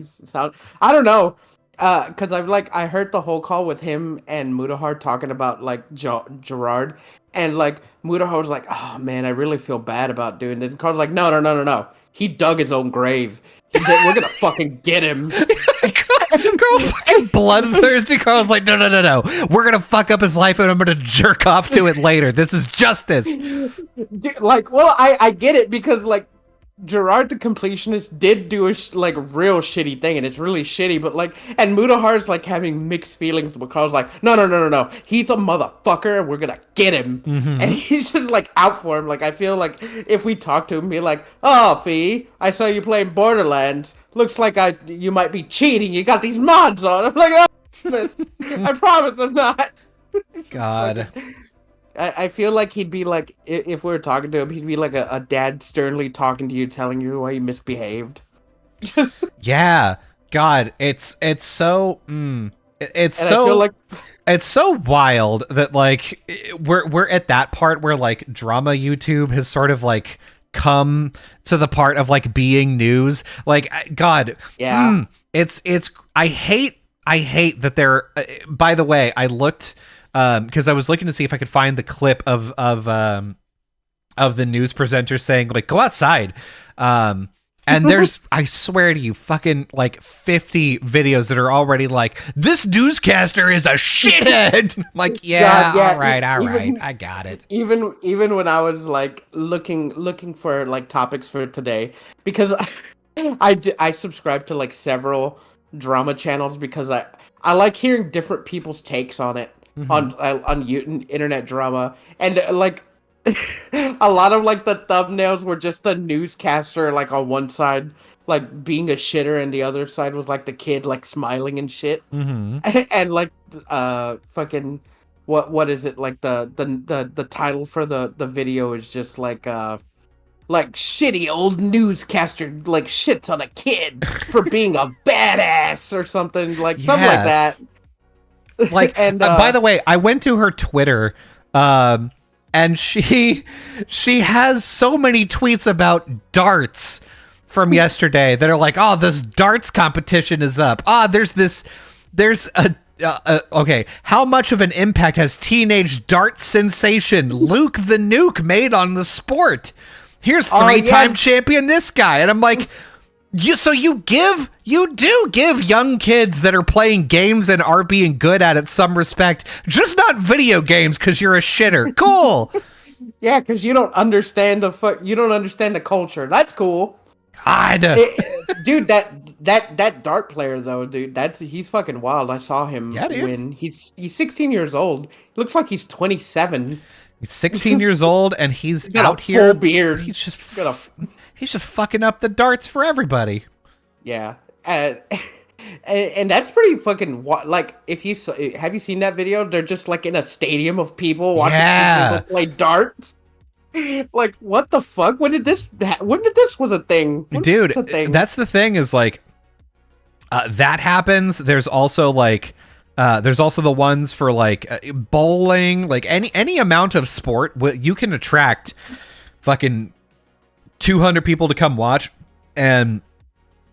I don't know, because I heard the whole call with him and Mudahar talking about like Gerard, and like Mudahar was like, oh man, I really feel bad about doing this. And Carl's like, no, no, no, no, no. He dug his own grave. We're gonna fucking get him. Carl fucking bloodthirsty. Carl's like, no, no, no, no. We're gonna fuck up his life and I'm gonna jerk off to it later. This is justice. Dude, like, well, I get it because like Gerard the completionist did do a like real shitty thing, and it's really shitty. But like, and Mudahar's like having mixed feelings. But Carl's like, no, no, no, no, no. He's a motherfucker, and we're gonna get him. Mm-hmm. And he's just like out for him. Like, I feel like if we talk to him, be like, oh, Fee, I saw you playing Borderlands. Looks like you might be cheating. You got these mods on. I'm like, oh, I promise I'm not. God. I feel like he'd be like, if we were talking to him, he'd be like a dad sternly talking to you, telling you why you misbehaved. Yeah, God, it's so it's And so I feel like it's so wild that like we're at that part where like drama YouTube has sort of like come to the part of like being news. Like, God, yeah, it's I hate that they're. By the way, I looked. Because I was looking to see if I could find the clip of the news presenter saying like go outside, and there's I swear to you fucking like 50 videos that are already like this newscaster is a shithead. I'm like yeah, yeah, all right, I got it. Even when I was like looking for like topics for today, because I subscribe to like several drama channels because I like hearing different people's takes on it. Mm-hmm. On internet drama, and like a lot of like the thumbnails were just the newscaster like on one side like being a shitter, and the other side was like the kid like smiling and shit. Mm-hmm. And like fucking what is it, like the title for the video is just like shitty old newscaster like shits on a kid for being a badass or something like something like that. Like, and by the way, I went to her Twitter, and she has so many tweets about darts from yesterday that are like, oh, this darts competition is up. Ah, there's a okay, how much of an impact has teenage dart sensation Luke the Nuke made on the sport? Here's three-time champion this guy. And I'm like, you do give young kids that are playing games and are being good at it some respect, just not video games because you're a shitter. Cool. Yeah, because you don't understand the culture. That's cool. God. Dude, that dart player though, dude, he's fucking wild. I saw him win. He's 16 years old. Looks like he's 27. He's 16 years old and he's got out a here. Full beard. He's just fucking up the darts for everybody. Yeah, and that's pretty fucking like have you seen that video? They're just like in a stadium of people watching people play darts. Like what the fuck? When did this was a thing? Dude, that's the thing is like that happens. There's also like there's also the ones for like bowling, like any amount of sport you can attract fucking 200 people to come watch, and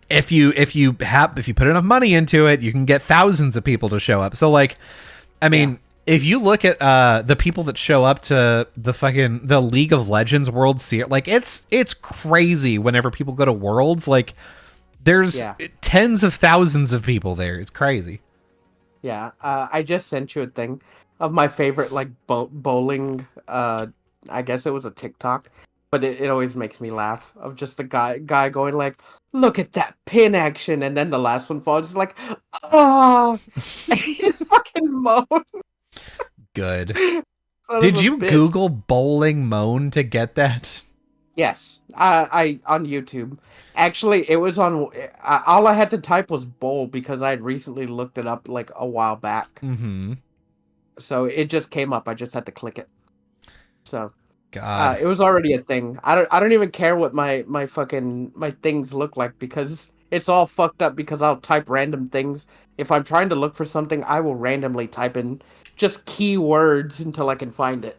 if you put enough money into it, you can get thousands of people to show up. So like, I mean, if you look at the people that show up to the League of Legends World Series, like it's crazy whenever people go to Worlds. Like there's tens of thousands of people there. It's crazy. Yeah, I just sent you a thing of my favorite like bowling. I guess it was a TikTok. But it always makes me laugh of just the guy going like, look at that pin action, and then the last one falls. It's like, oh, he's fucking moan. Good. Did you Google bowling moan to get that? Yes, I on YouTube. Actually, it was on. All I had to type was bowl because I had recently looked it up like a while back. Mm-hmm. So it just came up. I just had to click it. So. God. It was already a thing. I don't even care what my things look like because it's all fucked up because I'll type random things. If I'm trying to look for something, I will randomly type in just keywords until I can find it.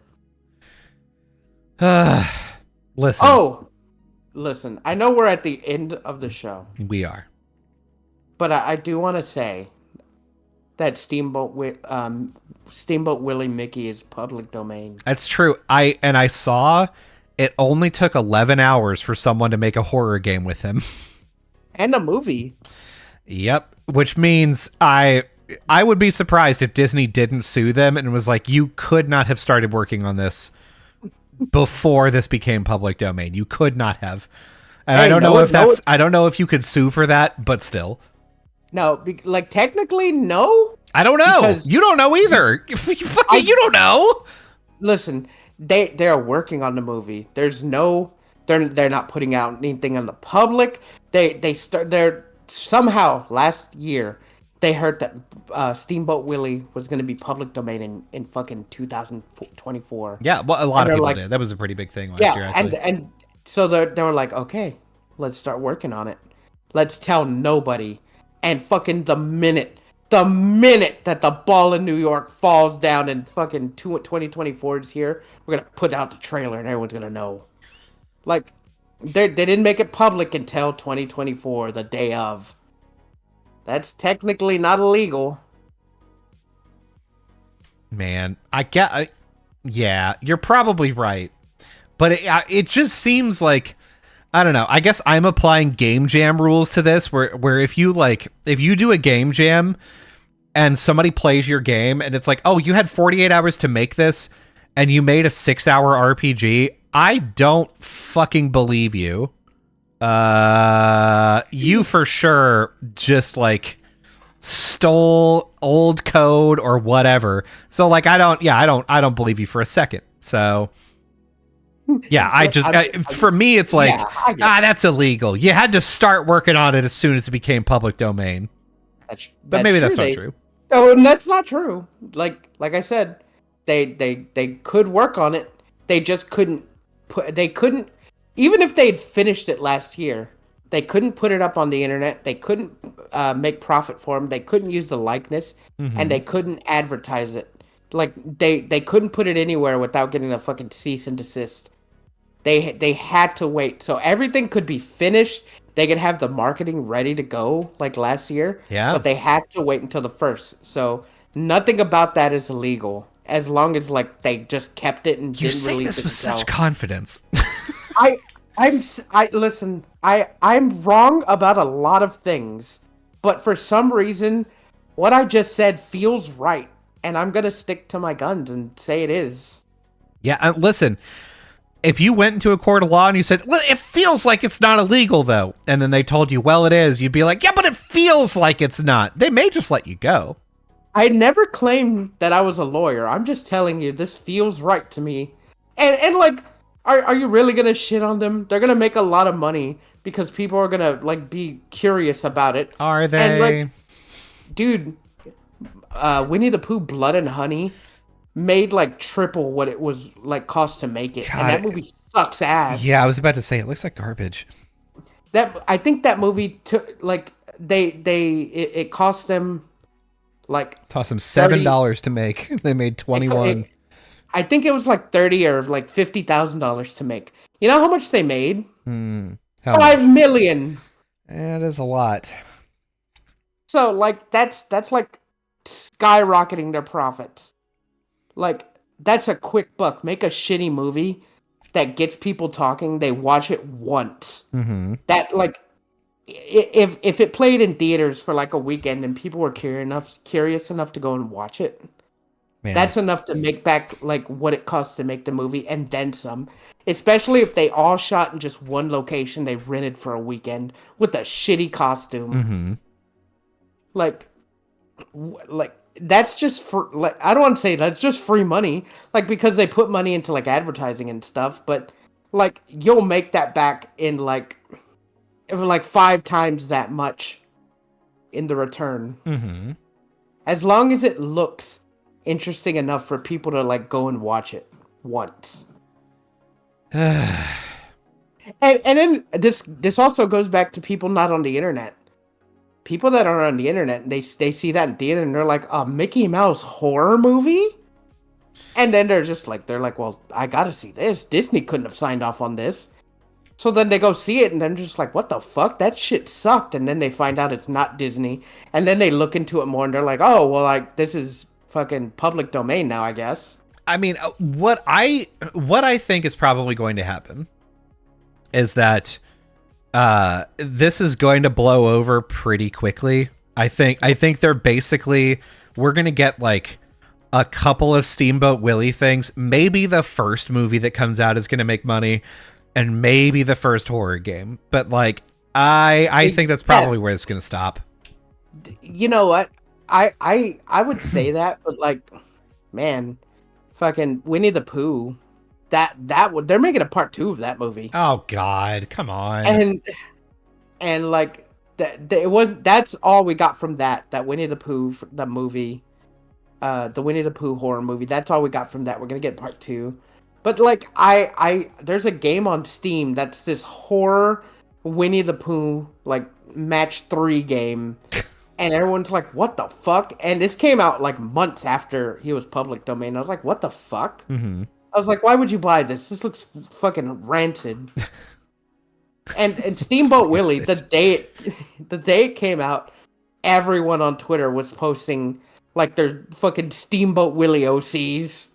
Listen. Oh, listen. I know we're at the end of the show, We are. but I do want to say that Steamboat Willie Mickey is public domain. That's true. I saw it only took 11 hours for someone to make a horror game with him. And a movie. Yep. Which means I would be surprised if Disney didn't sue them and was like, you could not have started working on this before this became public domain. You could not have. And Hey, I don't no know one- if no that's I don't know if you could sue for that, but still. No, like technically, no. I don't know. Because- You don't know either. You don't know. Listen, they're working on the movie. There's no, they're not putting out anything on the public. They're somehow last year they heard that Steamboat Willie was going to be public domain in fucking 2024. Yeah, well, a lot And of they're people like- did. That was a pretty big thing last year, Yeah, actually. and so they were like, okay, let's start working on it. Let's tell nobody. And fucking the minute that the ball in New York falls down and fucking 2024 is here, we're gonna put out the trailer and everyone's gonna know. Like, they didn't make it public until 2024, the day of. That's technically not illegal. Man, yeah, you're probably right. But it just seems like, I don't know. I guess I'm applying game jam rules to this where if you do a game jam and somebody plays your game and it's like, "Oh, you had 48 hours to make this and you made a 6-hour RPG." I don't fucking believe you. You for sure just like stole old code or whatever. So like I don't believe you for a second. So yeah, for me it's like, Yeah, I get it. that's illegal. You had to start working on it as soon as it became public domain. But maybe that's not true. Oh, and that's not true. Like I said, they could work on it. They just couldn't even if they'd finished it last year, they couldn't put it up on the internet. They couldn't make profit for them. They couldn't use the likeness, and they couldn't advertise it. Like they couldn't put it anywhere without getting a fucking cease and desist. They had to wait. So everything could be finished. They could have the marketing ready to go like last year. Yeah. But they had to wait until the first. So nothing about that is illegal. As long as like they just kept it and You're didn't saying release this it with themselves. such confidence. I'm wrong about a lot of things, but for some reason, what I just said feels right, and I'm gonna stick to my guns and say it is. Yeah, listen. If you went into a court of law and you said, "Well, it feels like it's not illegal, though," and then they told you, "Well, it is," you'd be like, "Yeah, but it feels like it's not." They may just let you go. I never claimed that I was a lawyer. I'm just telling you, this feels right to me. And like, are you really gonna shit on them? They're gonna make a lot of money because people are gonna like be curious about it. Are they? And like, dude, Winnie the Pooh Blood and Honey made like triple what it was like cost to make it. God, and that movie sucks ass. Yeah, I was about to say it looks like garbage. I think that movie took like it cost them like Toss them $7 to make. They made 21. I think it was like $30 or like $50,000 to make. You know how much they made? How much? $5 million. That is a lot. So like that's like skyrocketing their profits. Like that's a quick buck. Make a shitty movie that gets people talking. They watch it once. Mm-hmm. That like if it played in theaters for like a weekend and people were curious enough to go and watch it, Man. that's enough to make back like what it costs to make the movie and then some. Especially if they all shot in just one location they rented for a weekend with a shitty costume. Mm-hmm. Like that's just for like I don't want to say that's just free money, like because they put money into like advertising and stuff, but like you'll make that back in like 5 times that much in the return. Mm-hmm. As long as it looks interesting enough for people to like go and watch it once. And then this also goes back to people not on the internet. People that are on the internet, they see that in theater and they're like, a Mickey Mouse horror movie? And then they're like, well, I gotta see this. Disney couldn't have signed off on this. So then they go see it, and then just like, what the fuck? That shit sucked. And then they find out it's not Disney, and then they look into it more, and they're like, oh, well, like this is fucking public domain now, I guess. I mean, what I think is probably going to happen is that this is going to blow over pretty quickly. I think they're basically, we're gonna get like a couple of Steamboat Willie things. Maybe the first movie that comes out is gonna make money, and maybe the first horror game. But like, I think that's probably where it's gonna stop. You know what? I would say that, but like, man, fucking Winnie the Pooh, that would, they're making a part 2 of that movie. Oh God, come on. And like that's all we got from that Winnie the Pooh, the movie, the Winnie the Pooh horror movie. That's all we got from that. We're gonna get part 2, but like there's a game on Steam that's this horror Winnie the Pooh like match 3 game, and everyone's like, what the fuck? And this came out like months after he was public domain. I was like, what the fuck? Mm-hmm. I was like, why would you buy this? This looks fucking rancid. And Steamboat Willie, the day it came out, everyone on Twitter was posting like their fucking Steamboat Willie OCs,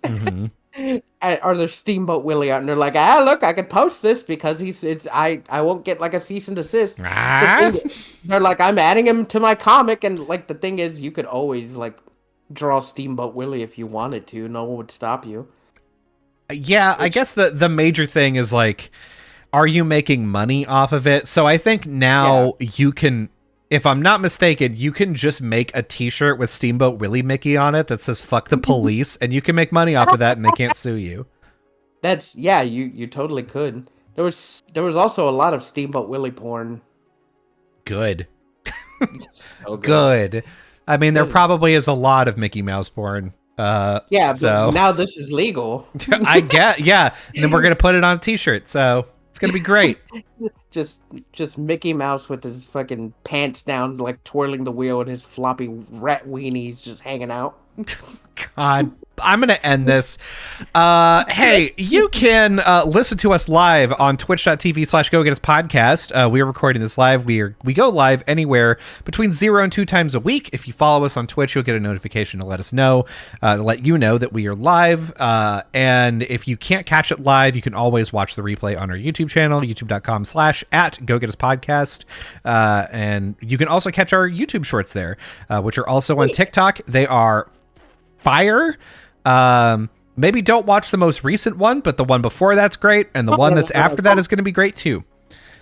or their Steamboat Willie out, and they're like, look, I can post this because I won't get like a cease and desist. They're like, I'm adding him to my comic, and like the thing is, you could always like draw Steamboat Willie if you wanted to. No one would stop you. Yeah, I guess the major thing is like, are you making money off of it? So I think now you can, if I'm not mistaken, you can just make a t-shirt with Steamboat Willie Mickey on it that says fuck the police, and you can make money off of that and they can't sue you. That's, you totally could. There was also a lot of Steamboat Willie porn. Good. So good. I mean, there probably is a lot of Mickey Mouse porn. But now this is legal. I get, and then we're gonna put it on a t-shirt, so it's gonna be great. just Mickey Mouse with his fucking pants down, like twirling the wheel, and his floppy rat weenies just hanging out. God, I'm going to end this. Hey, you can listen to us live on twitch.tv/GoGettas podcast. We are recording this live. We go live anywhere between 0 and 2 times a week. If you follow us on Twitch, you'll get a notification to let us know, to let you know that we are live. And if you can't catch it live, you can always watch the replay on our YouTube channel, youtube.com/@GoGettasPodcast. And you can also catch our YouTube shorts there, which are also on TikTok. They are fire. Maybe don't watch the most recent one, but the one before that's great, and the one that's after that is going to be great too.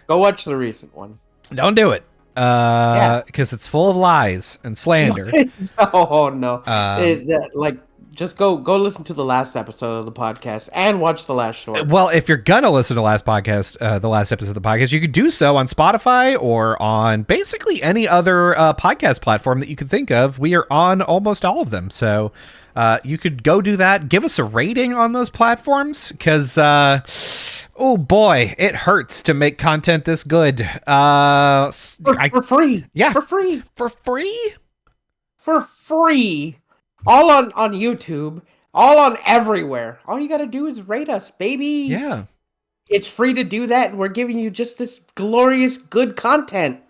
Go watch the recent one. Don't do it, because it's full of lies and slander. Oh no! Just go listen to the last episode of the podcast and watch the last short. Well, if you're gonna listen to the last episode of the podcast, you could do so on Spotify or on basically any other podcast platform that you could think of. We are on almost all of them, so you could go do that. Give us a rating on those platforms, because oh boy, it hurts to make content this good. For free. Yeah, for free. For free. All on YouTube, all on everywhere. All you gotta do is rate us, baby. Yeah. It's free to do that, and we're giving you just this glorious, good content.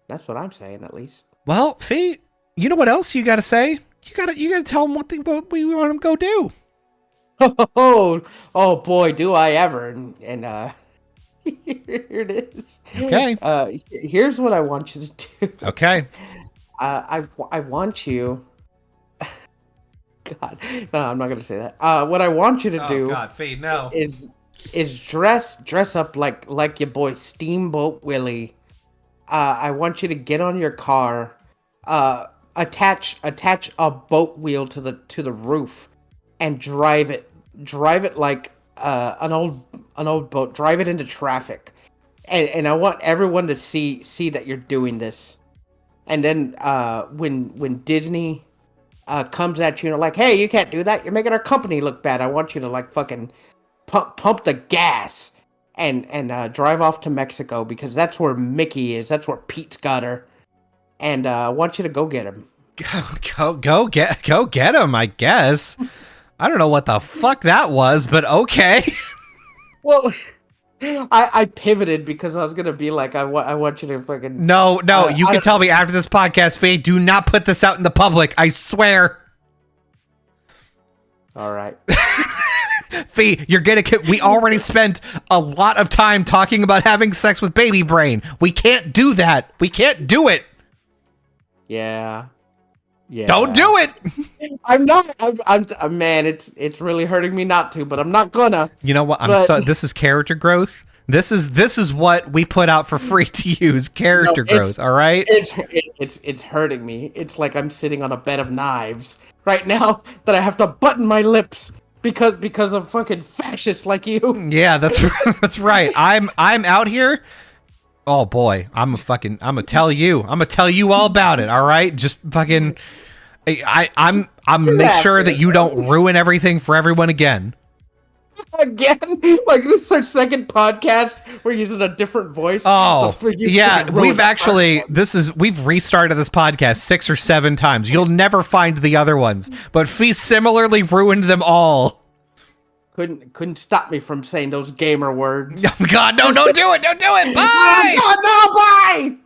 That's what I'm saying, at least. Well, Fee, you know what else you gotta say? You gotta tell them what we want them to go do. Oh boy, do I ever. And here it is. Okay. Here's what I want you to do. Okay. I want you. God, no, I'm not gonna say that. What I want you to do, God, Fee, no, is dress up like your boy Steamboat Willie. I want you to get on your car, attach a boat wheel to the roof, and drive it like an old boat. Drive it into traffic, and I want everyone to see that you're doing this. And then when Disney comes at you and like, hey, you can't do that. You're making our company look bad. I want you to like fucking pump the gas and drive off to Mexico, because that's where Mickey is. That's where Pete's got her. And I want you to go get him. Go get him, I guess. I don't know what the fuck that was, but okay. Well, I pivoted because I was gonna be like, I want you to fucking. No, you can tell me after this podcast, Faye. Do not put this out in the public. I swear. All right. Fee, you're gonna we already spent a lot of time talking about having sex with baby brain. We can't do that. We can't do it. Yeah. Don't do it. I'm not. I'm man. It's really hurting me not to, but I'm not gonna. You know what? This is character growth. This is what we put out for free to use. Character growth. All right. It's hurting me. It's like I'm sitting on a bed of knives right now that I have to button my lips because of fucking fascists like you. Yeah, that's right. I'm out here. Oh boy, I'm gonna tell you all about it. All right, just fucking. I'm make sure that you don't ruin everything for everyone again. Again, like this is our second podcast. We're using a different voice. Oh, yeah, we've restarted this podcast 6 or 7 times. You'll never find the other ones, but Fee similarly ruined them all. Couldn't stop me from saying those gamer words. Oh God, no! Don't do it! Don't do it! Bye! Oh, God, no! Bye!